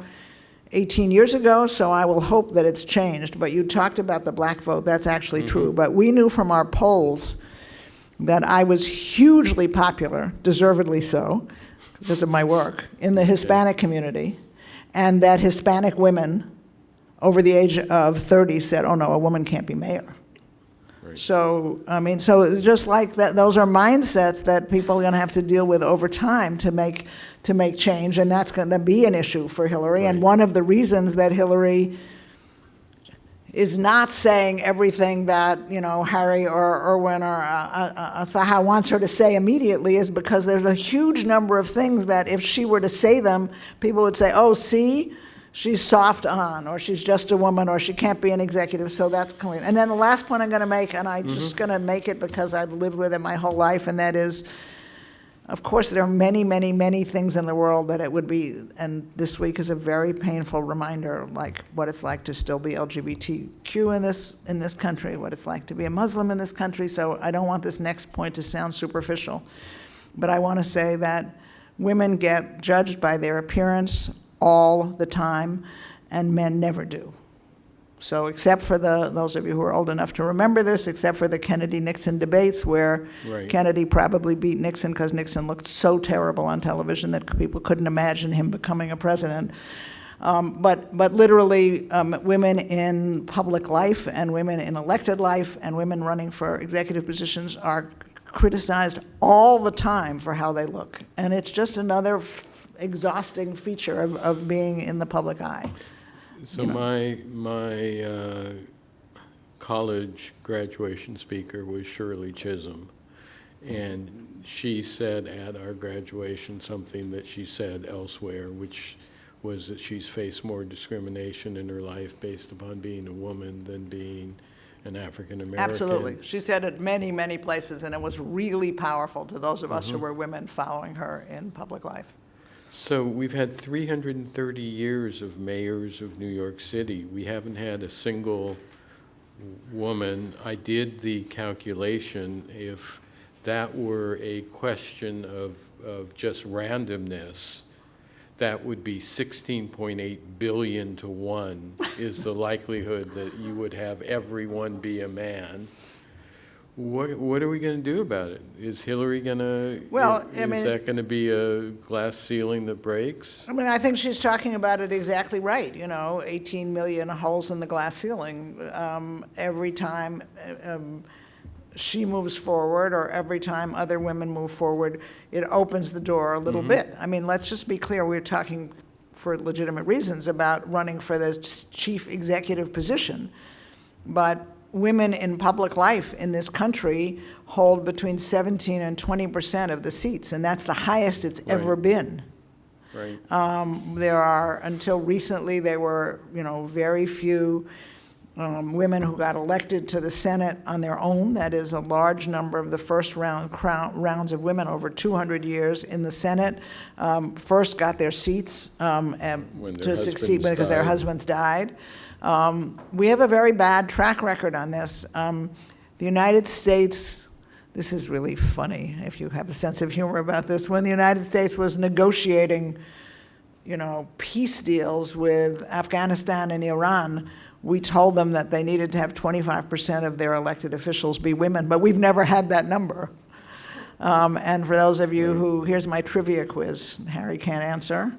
18 years ago, so I will hope that it's changed. But you talked about the black vote. That's actually true. But we knew from our polls that I was hugely popular, deservedly so, because of my work, in the Hispanic community, and that Hispanic women over the age of 30 said, oh no, a woman can't be mayor. So, I mean, so just like that, those are mindsets that people are going to have to deal with over time to make change, and that's going to be an issue for Hillary. And one of the reasons that Hillary is not saying everything that, you know, Harry or Irwin or Asfaha wants her to say immediately is because there's a huge number of things that if she were to say them, people would say, oh, see, she's soft on, or she's just a woman, or she can't be an executive, so that's clean. And then the last point I'm going to make, and I'm just going to make it because I've lived with it my whole life, and that is, of course, there are many, many, many things in the world that it would be, and this week is a very painful reminder, like what it's like to still be LGBTQ in this country, what it's like to be a Muslim in this country. So I don't want this next point to sound superficial, but I want to say that women get judged by their appearance all the time, and men never do. So except for those of you who are old enough to remember this, except for the Kennedy-Nixon debates where Kennedy probably beat Nixon because Nixon looked so terrible on television that people couldn't imagine him becoming a president. But literally, women in public life and women in elected life and women running for executive positions are criticized all the time for how they look. And it's just another exhausting feature of being in the public eye. So my college graduation speaker was Shirley Chisholm, and she said at our graduation something that she said elsewhere, which was that she's faced more discrimination in her life based upon being a woman than being an African American. Absolutely. She said it many, many places, and it was really powerful to those of us who were women following her in public life. So we've had 330 years of mayors of New York City. We haven't had a single woman. I did the calculation. If that were a question of just randomness, that would be 16.8 billion to 1 is the likelihood that you would have everyone be a man. What are we going to do about it? Is Hillary going to, is that going to be a glass ceiling that breaks? I mean, I think she's talking about it exactly right. 18 million holes in the glass ceiling. Every time she moves forward or every time other women move forward, it opens the door a little bit. I mean, let's just be clear. We're talking for legitimate reasons about running for the chief executive position. But women in public life in this country hold between 17 and 20% of the seats, and that's the highest it's ever been. Right. There are, until recently, there were, very few women who got elected to the Senate on their own. That is a large number of the first rounds of women over 200 years in the Senate first got their seats to succeed because their husbands died. We have a very bad track record on this. The United States, this is really funny if you have a sense of humor about this, when the United States was negotiating, peace deals with Afghanistan and Iran, we told them that they needed to have 25% of their elected officials be women, but we've never had that number. And for those of you who, here's my trivia quiz. Harry can't answer.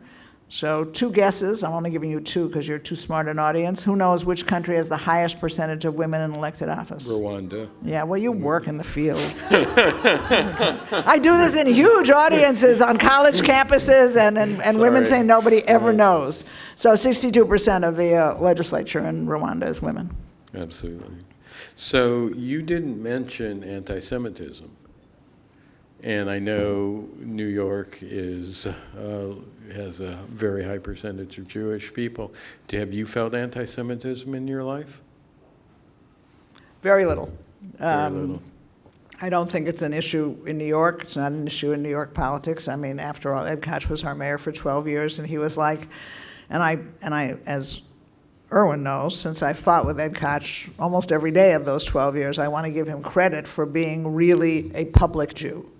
So 2 guesses. I'm only giving you 2 because you're too smart an audience. Who knows which country has the highest percentage of women in elected office? Rwanda. Yeah, well, you work in the field. I do this in huge audiences on college campuses, and women say nobody ever knows. So 62% of the legislature in Rwanda is women. Absolutely. So you didn't mention anti-Semitism. And I know New York has a very high percentage of Jewish people. Have you felt anti-Semitism in your life? Very little. Very little. I don't think it's an issue in New York. It's not an issue in New York politics. I mean, after all, Ed Koch was our mayor for 12 years, and he was like, and I, as Erwin knows, since I fought with Ed Koch almost every day of those 12 years, I want to give him credit for being really a public Jew.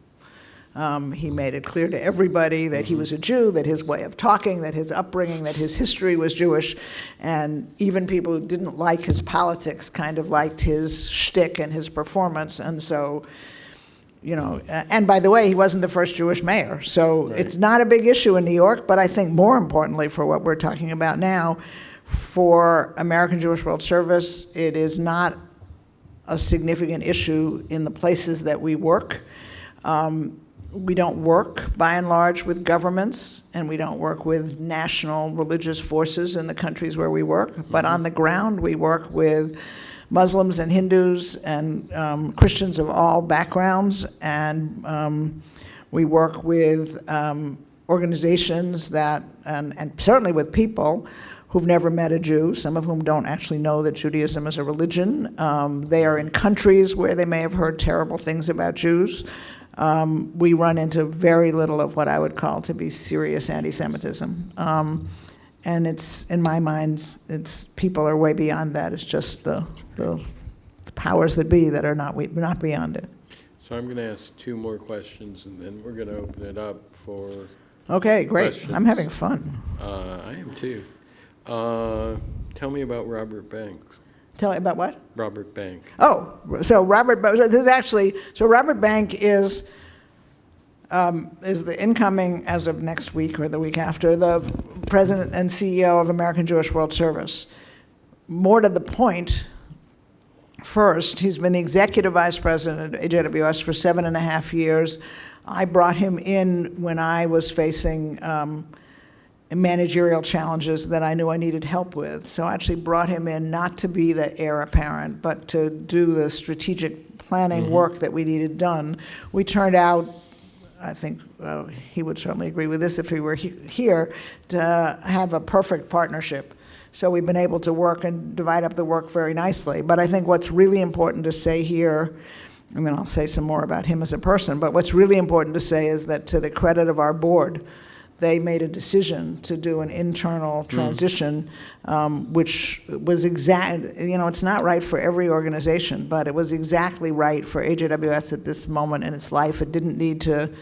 He made it clear to everybody that he was a Jew, that his way of talking, that his upbringing, that his history was Jewish, and even people who didn't like his politics kind of liked his shtick and his performance. And so, and by the way, he wasn't the first Jewish mayor, so it's not a big issue in New York, but I think more importantly for what we're talking about now, for American Jewish World Service, it is not a significant issue in the places that we work. We don't work, by and large, with governments, and we don't work with national religious forces in the countries where we work. But on the ground, we work with Muslims and Hindus and Christians of all backgrounds, and we work with organizations that, and certainly with people who've never met a Jew, some of whom don't actually know that Judaism is a religion. They are in countries where they may have heard terrible things about Jews. We run into very little of what I would call to be serious anti-Semitism. And it's, in my mind, people are way beyond that. It's just the powers that be that are not beyond it. So I'm going to ask 2 more questions, and then we're going to open it up for Okay, great. questions. I'm having fun. I am too. Tell me about Robert Banks. Tell me about what? Robert Bank. Oh, so Robert Bank is the incoming, as of next week or the week after, the president and CEO of American Jewish World Service. More to the point, first, he's been the executive vice president at AJWS for 7.5 years. I brought him in when I was facing managerial challenges that I knew I needed help with. So I actually brought him in not to be the heir apparent, but to do the strategic planning work that we needed done. We turned out, I think he would certainly agree with this if he were here, to have a perfect partnership. So we've been able to work and divide up the work very nicely. But I think what's really important to say here, I mean, I'll say some more about him as a person, but what's really important to say is that to the credit of our board, they made a decision to do an internal transition, which was it's not right for every organization, but it was exactly right for AJWS at this moment in its life. It didn't need to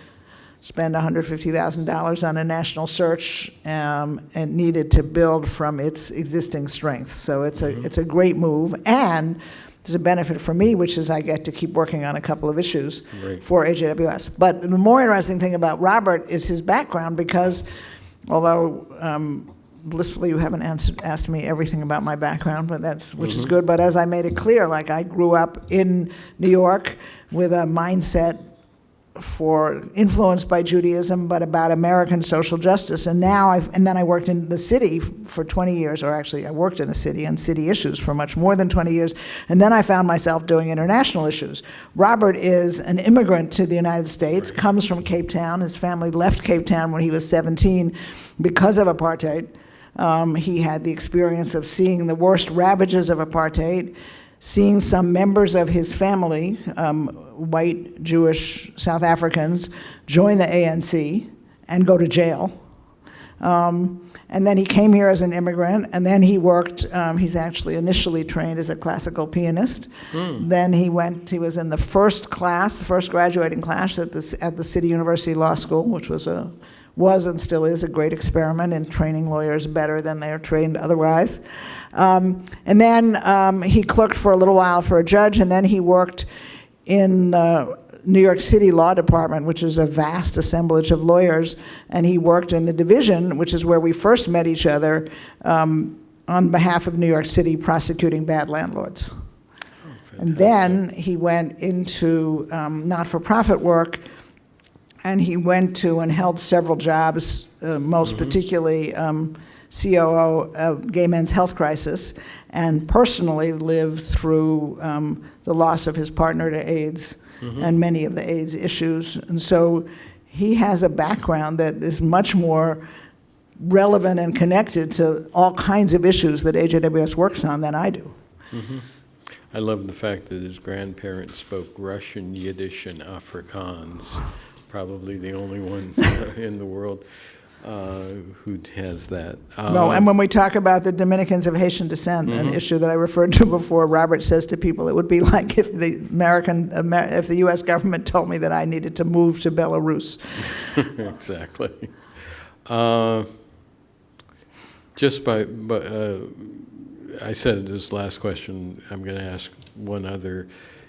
spend $150,000 on a national search, and needed to build from its existing strengths. So it's a great move, and there's a benefit for me, which is I get to keep working on a couple of issues for AJWS. But the more interesting thing about Robert is his background, because although blissfully you haven't asked me everything about my background, but which is good. But as I made it clear, like I grew up in New York with a mindset influenced by Judaism, but about American social justice. And then I worked in the city for 20 years, or actually I worked in the city on city issues for much more than 20 years. And then I found myself doing international issues. Robert is an immigrant to the United States, comes from Cape Town. His family left Cape Town when he was 17 because of apartheid. He had the experience of seeing the worst ravages of apartheid, seeing some members of his family, white Jewish South Africans, join the ANC and go to jail. And then he came here as an immigrant, and then he worked, he's actually initially trained as a classical pianist. Then he was in the first graduating class at the City University Law School, which was and still is a great experiment in training lawyers better than they are trained otherwise. And then he clerked for a little while for a judge, and then he worked in New York City Law Department, which is a vast assemblage of lawyers, and he worked in the division, which is where we first met each other, on behalf of New York City prosecuting bad landlords. And then he went into not-for-profit work, and he went to and held several jobs, most particularly COO of Gay Men's Health Crisis, and personally lived through the loss of his partner to AIDS and many of the AIDS issues. And so he has a background that is much more relevant and connected to all kinds of issues that AJWS works on than I do. I love the fact that his grandparents spoke Russian, Yiddish, and Afrikaans. Probably the only one in the world who has that. Well, and when we talk about the Dominicans of Haitian descent, an issue that I referred to before, Robert says to people, it would be like if the U.S. government told me that I needed to move to Belarus. Exactly. I said this last question, I'm going to ask one other.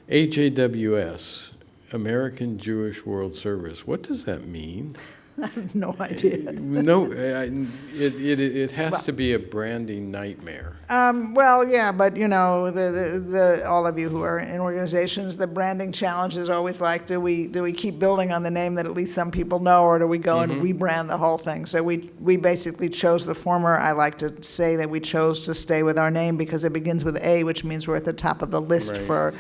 AJWS, American Jewish World Service, what does that mean? I have no idea. No, it has to be a branding nightmare. Well, yeah, but you know, all of you who are in organizations, the branding challenge is always like, do we keep building on the name that at least some people know, or do we go and rebrand the whole thing? So we basically chose the former. I like to say that we chose to stay with our name because it begins with A, which means we're at the top of the list for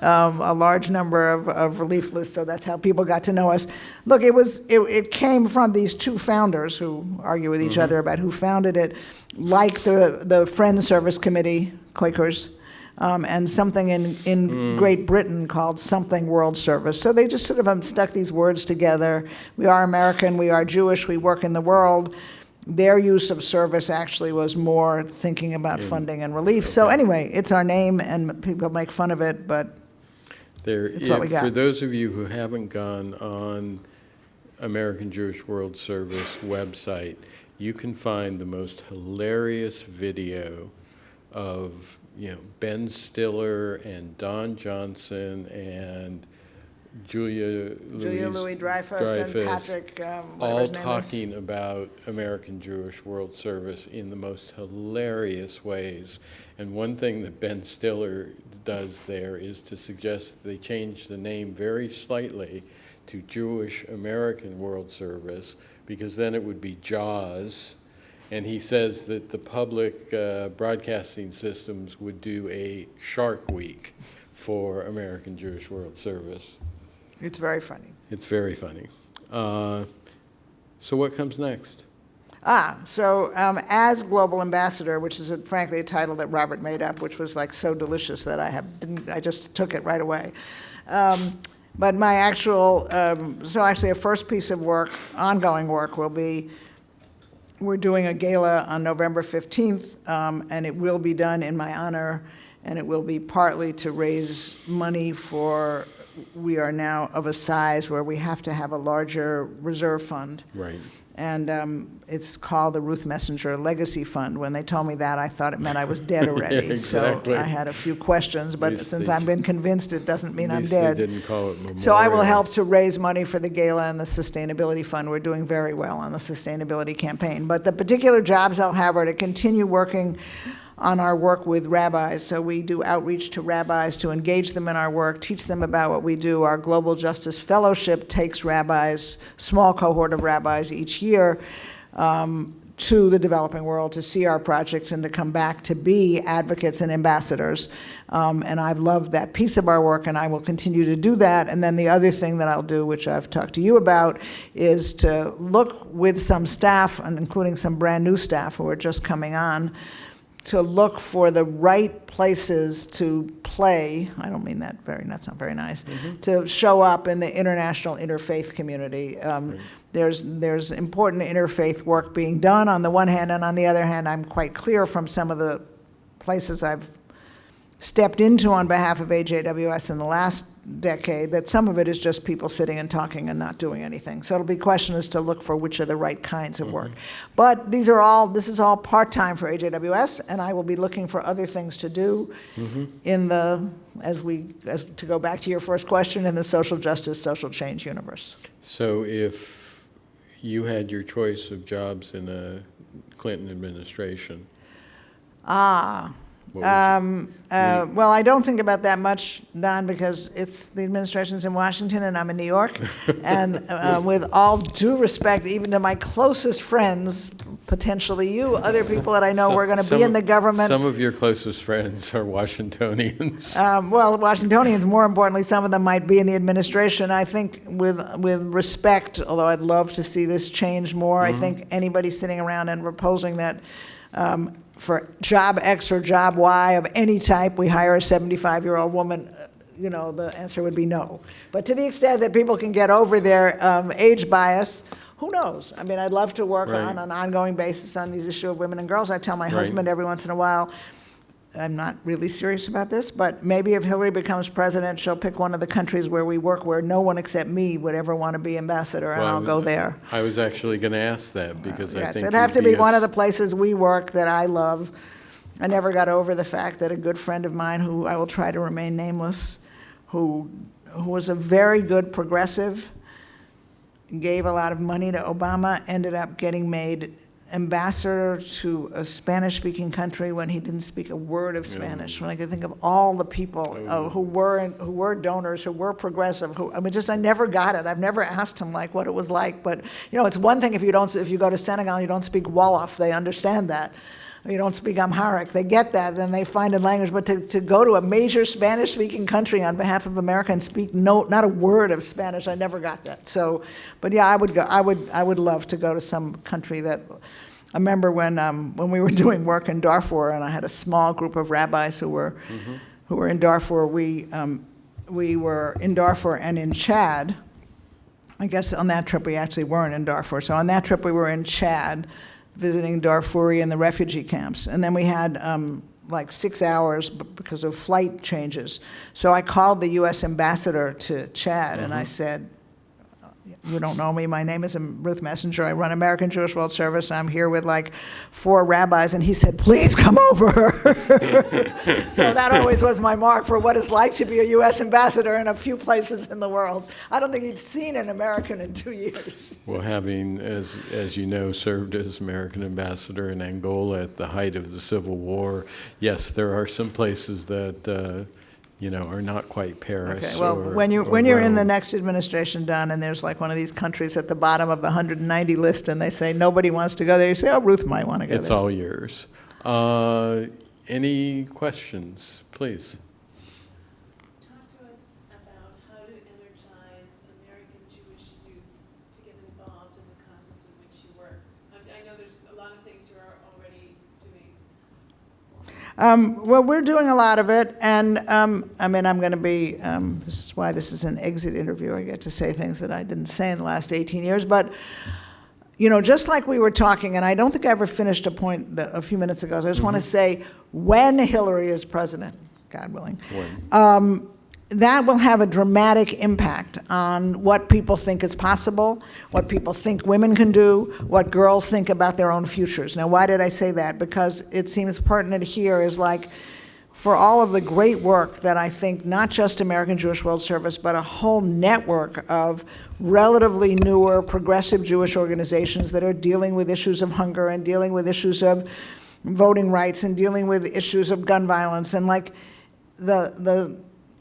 a large number of relief lists, so that's how people got to know us. Look, it came from these two founders who argue with each other about who founded it, like the Friends Service Committee, Quakers, and something in Great Britain called Something World Service. So they just sort of stuck these words together. We are American, we are Jewish, we work in the world. Their use of service actually was more thinking about funding and relief. So anyway, it's our name, and people make fun of it, but it's what we got. For those of you who haven't gone on American Jewish World Service website, you can find the most hilarious video of Ben Stiller and Don Johnson and Julia Louis-Dreyfus and Patrick, all talking about American Jewish World Service in the most hilarious ways. And one thing that Ben Stiller does there is to suggest they change the name very slightly to Jewish American World Service, because then it would be JAWS. And he says that the public broadcasting systems would do a Shark Week for American Jewish World Service. It's very funny. It's very funny. So what comes next? So as Global Ambassador, which is frankly a title that Robert made up, which was like so delicious that I just took it right away. But my actual, so actually a first piece of work, ongoing work, will be, we're doing a gala on November 15th, and it will be done in my honor, and it will be partly to raise money for, we are now of a size where we have to have a larger reserve fund. Right. And it's called the Ruth Messinger Legacy Fund. When they told me that, I thought it meant I was dead already. Exactly. So I had a few questions, but since I've been convinced, it doesn't mean I'm dead. They didn't call it memorial. So I will help to raise money for the gala and the Sustainability Fund. We're doing very well on the sustainability campaign. But the particular jobs I'll have are to continue working on our work with rabbis. So we do outreach to rabbis to engage them in our work, teach them about what we do. Our Global Justice Fellowship takes rabbis, small cohort of rabbis each year, to the developing world to see our projects and to come back to be advocates and ambassadors. And I've loved that piece of our work, and I will continue to do that. And then the other thing that I'll do, which I've talked to you about, is to look with some staff, and including some brand new staff who are just coming on, to look for the right places to play. I don't mean that that's not very nice, to show up in the international interfaith community. There's important interfaith work being done on the one hand, and on the other hand, I'm quite clear from some of the places I've stepped into on behalf of AJWS in the last decade that some of it is just people sitting and talking and not doing anything. So it'll be a question as to look for which are the right kinds of work. But this is all part-time for AJWS, and I will be looking for other things to do in the, to go back to your first question, in the social justice, social change universe. So if you had your choice of jobs in a Clinton administration, well, I don't think about that much, Don, because the administration's in Washington and I'm in New York. And with all due respect, even to my closest friends, potentially you, other people that I know were going to be in the government. Some of your closest friends are Washingtonians. Well, Washingtonians, more importantly, some of them might be in the administration. I think with respect, although I'd love to see this change more, I think anybody sitting around and proposing that for job X or job Y of any type, we hire a 75-year-old woman, the answer would be no. But to the extent that people can get over their age bias, who knows? I mean, I'd love to work on an ongoing basis on these issues of women and girls. I tell my husband every once in a while, I'm not really serious about this, but maybe if Hillary becomes president, she'll pick one of the countries where we work where no one except me would ever want to be ambassador, and I'll go there. I was actually going to ask that because I think it'd have to be one of the places we work that I love. I never got over the fact that a good friend of mine, who I will try to remain nameless, who was a very good progressive, gave a lot of money to Obama, ended up getting made ambassador to a Spanish-speaking country when he didn't speak a word of Spanish. When I could think of all the people who were donors, who were progressive, I never got it. I've never asked him what it was like. But it's one thing if you go to Senegal and you don't speak Wolof, they understand that. Or you don't speak Amharic, they get that, then they find a language. But to go to a major Spanish-speaking country on behalf of America and speak not a word of Spanish, I never got that. So, but yeah, I would go. I would love to go to some country that. I remember when we were doing work in Darfur, and I had a small group of rabbis who were in Darfur. We were in Darfur and in Chad. I guess on that trip we actually weren't in Darfur. So on that trip we were in Chad, visiting Darfuri and the refugee camps, and then we had 6 hours because of flight changes. So I called the U.S. ambassador to Chad, and I said, you don't know me, my name is Ruth Messinger, I run American Jewish World Service, I'm here with 4 rabbis, and he said, please come over. So that always was my mark for what it's like to be a U.S. ambassador in a few places in the world. I don't think he'd seen an American in 2 years. Well, having, as you know, served as American ambassador in Angola at the height of the Civil War, yes, there are some places that are not quite Paris. Okay, well, when you're in the next administration, Don, and there's one of these countries at the bottom of the 190 list, and they say nobody wants to go there, you say, oh, Ruth might want to go there. It's all yours. Any questions, please? Talk to us about how to energize American Jewish youth to get involved in the causes in which you work. I know there's a lot of things you're already doing. Well, we're doing a lot of it, and I'm going to be, this is why this is an exit interview. I get to say things that I didn't say in the last 18 years, but, just like we were talking, and I don't think I ever finished a point a few minutes ago, so I just want to say, when Hillary is president, God willing, that will have a dramatic impact on what people think is possible, what people think women can do, what girls think about their own futures. Now, why did I say that? Because it seems pertinent here is for all of the great work that I think not just American Jewish World Service, but a whole network of relatively newer progressive Jewish organizations that are dealing with issues of hunger and dealing with issues of voting rights and dealing with issues of gun violence and like the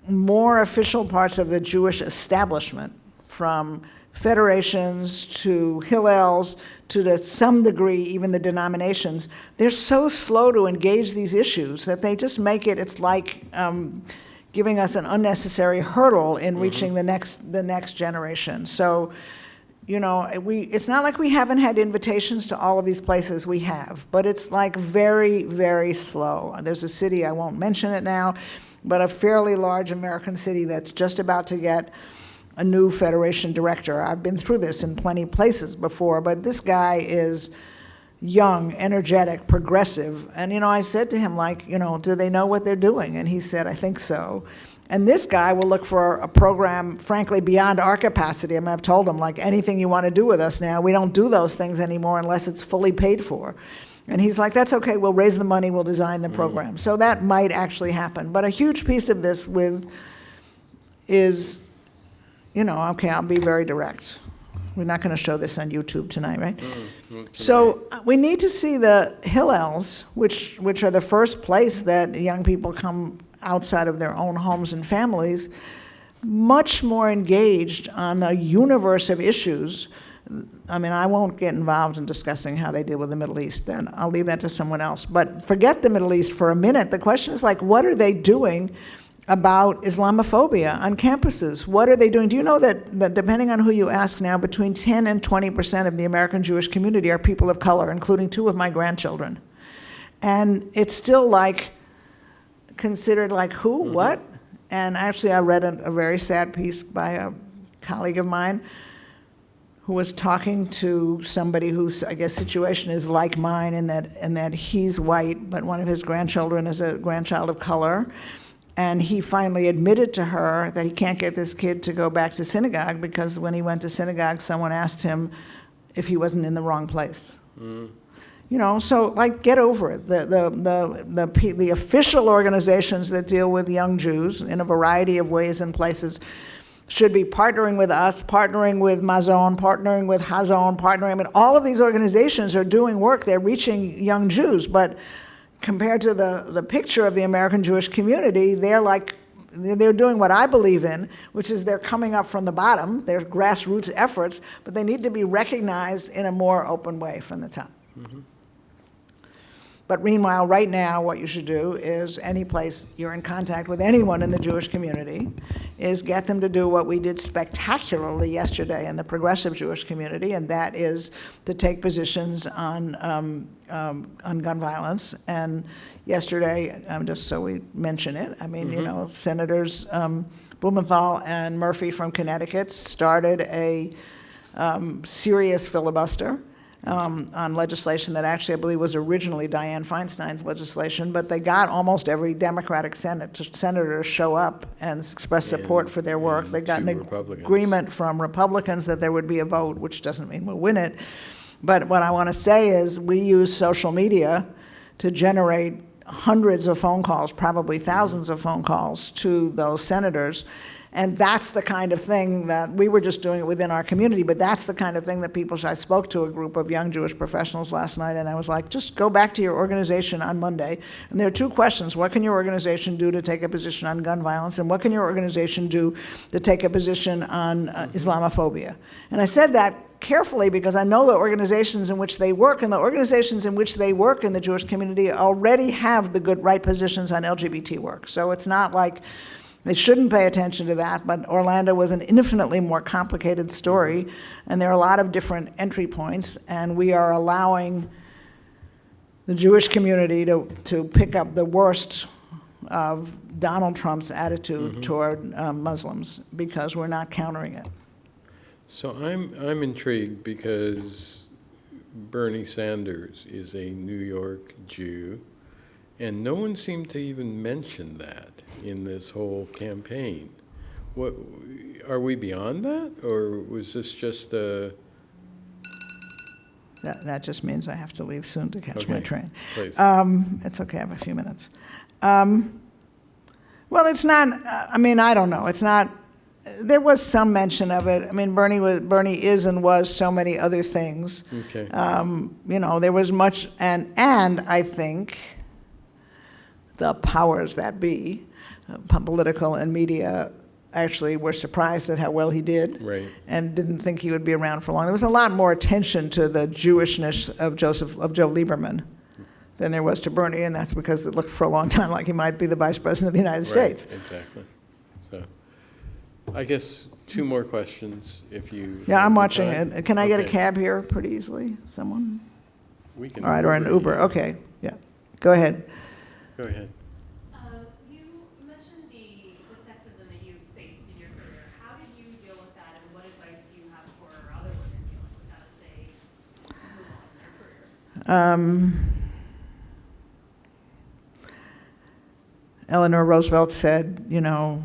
more official parts of the Jewish establishment, from federations to Hillels to some degree even the denominations, they're so slow to engage these issues that they just make it's like giving us an unnecessary hurdle in reaching the next generation. So, you know, it's not like we haven't had invitations to all of these places. We have, but it's like very, very slow. There's a city, I won't mention it now, but a fairly large American city that's just about to get a new federation director. I've been through this in plenty of places before, but this guy is young, energetic, progressive. And, you know, I said to him, like, you know, do they know what they're doing? And he said, I think so. And this guy will look for a program, frankly, beyond our capacity. I mean, I've told him, like, anything you want to do with us now, we don't do those things anymore unless it's fully paid for. And he's like, that's okay, we'll raise the money, we'll design the program. So that might actually happen. But a huge piece of this is, you know, okay, I'll be very direct. We're not going to show this on YouTube tonight, right? Okay. So we need to see the Hillels, which are the first place that young people come outside of their own homes and families, much more engaged on a universe of issues. I mean, I won't get involved in discussing how they deal with the Middle East, then I'll leave that to someone else. But forget the Middle East for a minute. The question is, like, what are they doing about Islamophobia on campuses? What are they doing? Do you know that depending on who you ask now, between 10 and 20% of the American Jewish community are people of color, including 2 of my grandchildren? And it's still like considered like who, what? And actually I read a very sad piece by a colleague of mine who was talking to somebody whose, I guess, situation is like mine in that he's white, but one of his grandchildren is a grandchild of color. And he finally admitted to her that he can't get this kid to go back to synagogue because when he went to synagogue, someone asked him if he wasn't in the wrong place. You know, so like, get over it. The official organizations that deal with young Jews in a variety of ways and places should be partnering with us, partnering with Mazon, partnering with Hazon, I mean, all of these organizations are doing work. They're reaching young Jews, but compared to the picture of the American Jewish community, they're doing what I believe in, which is they're coming up from the bottom, they're grassroots efforts, but they need to be recognized in a more open way from the top. But meanwhile, right now, what you should do is any place you're in contact with anyone in the Jewish community is get them to do what we did spectacularly yesterday in the progressive Jewish community, and that is to take positions on gun violence. And yesterday, just so we mention it, I mean, you know, Senators Blumenthal and Murphy from Connecticut started a serious filibuster on legislation that actually I believe was originally Dianne Feinstein's legislation, but they got almost every Democratic senator to show up and express support for their work. They got an agreement from Republicans that there would be a vote, which doesn't mean we'll win it. But what I want to say is we use social media to generate hundreds of phone calls, probably thousands of phone calls to those senators. And that's the kind of thing that we were just doing it within our community, but that's the kind of thing that I spoke to a group of young Jewish professionals last night, and I was like, just go back to your organization on Monday. And there are 2 questions. What can your organization do to take a position on gun violence? And what can your organization do to take a position on Islamophobia? And I said that carefully because I know the organizations in which they work, and the organizations in which they work in the Jewish community already have the good right positions on LGBT work. So it's not like they shouldn't pay attention to that, but Orlando was an infinitely more complicated story, and there are a lot of different entry points, and we are allowing the Jewish community to pick up the worst of Donald Trump's attitude toward Muslims because we're not countering it. So I'm intrigued because Bernie Sanders is a New York Jew, and no one seemed to even mention that in this whole campaign. What, are we beyond that, or was this just a... That just means I have to leave soon to catch my train. Please. It's okay, I have a few minutes. Well, it's not, I mean, I don't know. It's not There was some mention of it. I mean, Bernie is and was so many other things. Okay. You know, there was much, and I think the powers that be, political and media, actually were surprised at how well he did, Right. and didn't think he would be around for long. There was a lot more attention to the Jewishness of Joe Lieberman than there was to Bernie, and that's because it looked for a long time like he might be the vice president of the United States. Right, exactly. So, I guess 2 more questions, if you. Yeah, I'm have the watching time. it. Can I get a Okay. cab here pretty easily? Someone? We can. All right, or an Uber Uber. you. Okay, yeah. Go ahead. Go ahead. You mentioned the sexism that you faced in your career. How did you deal with that, and what advice do you have for other women dealing with that as they move on in their careers? Eleanor Roosevelt said, you know,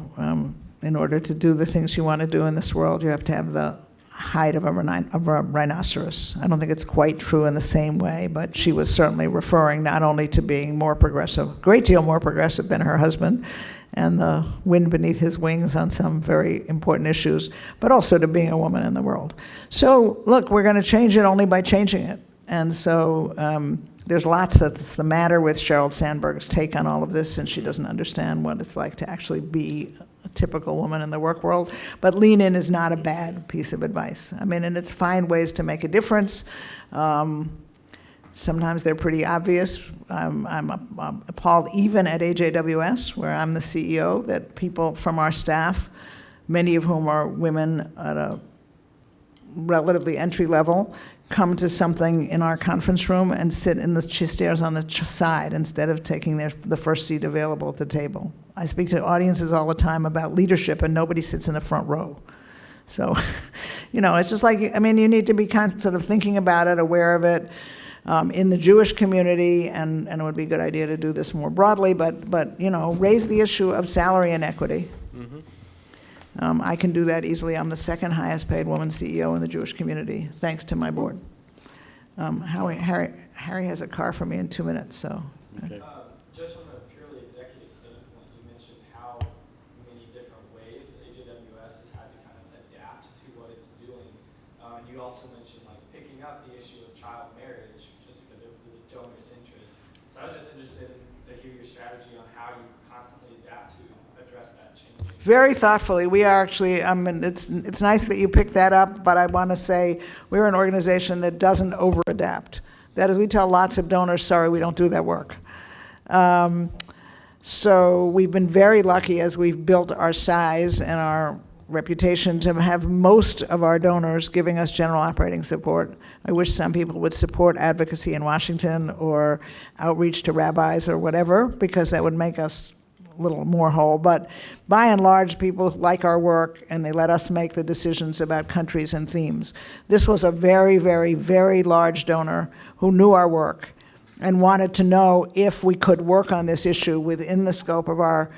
in order to do the things you want to do in this world, you have to have the hide of a rhinoceros. I don't think it's quite true in the same way, but she was certainly referring not only to being more progressive, a great deal more progressive than her husband, and the wind beneath his wings on some very important issues, but also to being a woman in the world. So, look, we're going to change it only by changing it. And so there's lots that's the matter with Sheryl Sandberg's take on all of this, and she doesn't understand what it's like to actually be a typical woman in the work world. But lean in is not a bad piece of advice. I mean, and it's find ways to make a difference. Sometimes they're pretty obvious. I'm appalled even at AJWS, where I'm the CEO, that people from our staff, many of whom are women at a relatively entry level, come to something in our conference room and sit in the chairs on the side instead of taking the first seat available at the table. I speak to audiences all the time about leadership, and nobody sits in the front row. So, you know, it's just like, I mean, you need to be sort of thinking about it, aware of it. In the Jewish community, and it would be a good idea to do this more broadly, but you know, raise the issue of salary inequity. I can do that easily. I'm the second highest paid woman CEO in the Jewish community, thanks to my board. Harry has a car for me in 2 minutes, so. Okay. Just from a purely executive standpoint, you mentioned how many different ways the AJWS has had to kind of adapt to what it's doing. And you also mentioned like picking up the issue of child marriage just because it was a donor's interest. So I was just interested to hear your strategy on how you constantly adapt to address that change. Very thoughtfully. We are actually, it's nice that you picked that up, but I want to say we're an organization that doesn't over-adapt. That is, we tell lots of donors, sorry, we don't do that work. So we've been very lucky as we've built our size and our reputation to have most of our donors giving us general operating support. I wish some people would support advocacy in Washington or outreach to rabbis or whatever, because that would make us a little more whole. But by and large, people like our work, and they let us make the decisions about countries and themes. This was a very, very, very large donor who knew our work and wanted to know if we could work on this issue within the scope of our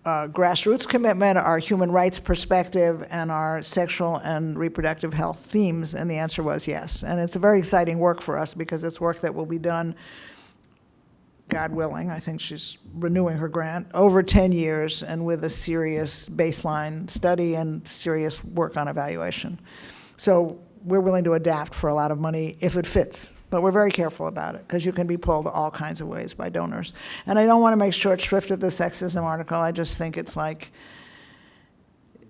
grassroots commitment, our human rights perspective, and our sexual and reproductive health themes, and the answer was yes. And it's a very exciting work for us because it's work that will be done, God willing, I think she's renewing her grant, over 10 years and with a serious baseline study and serious work on evaluation. So we're willing to adapt for a lot of money if it fits. But we're very careful about it because you can be pulled all kinds of ways by donors. And I don't want to make short shrift of the sexism article. I just think it's like,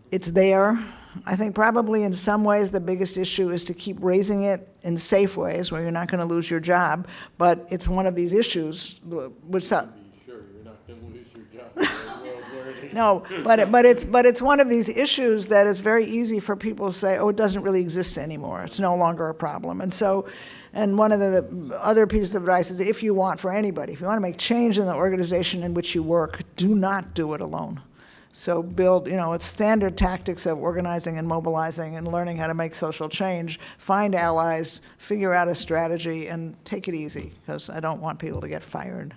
it's there. I think probably in some ways the biggest issue is to keep raising it in safe ways where you're not going to lose your job. But it's one of these issues. What's up? Sure, you're not going to lose your job. No, but it's one of these issues that is very easy for people to say, oh, it doesn't really exist anymore. It's no longer a problem. And so, and one of the other pieces of advice is if you want, for anybody, if you want to make change in the organization in which you work, do not do it alone. So build, you know, it's standard tactics of organizing and mobilizing and learning how to make social change. Find allies, figure out a strategy, and take it easy, because I don't want people to get fired.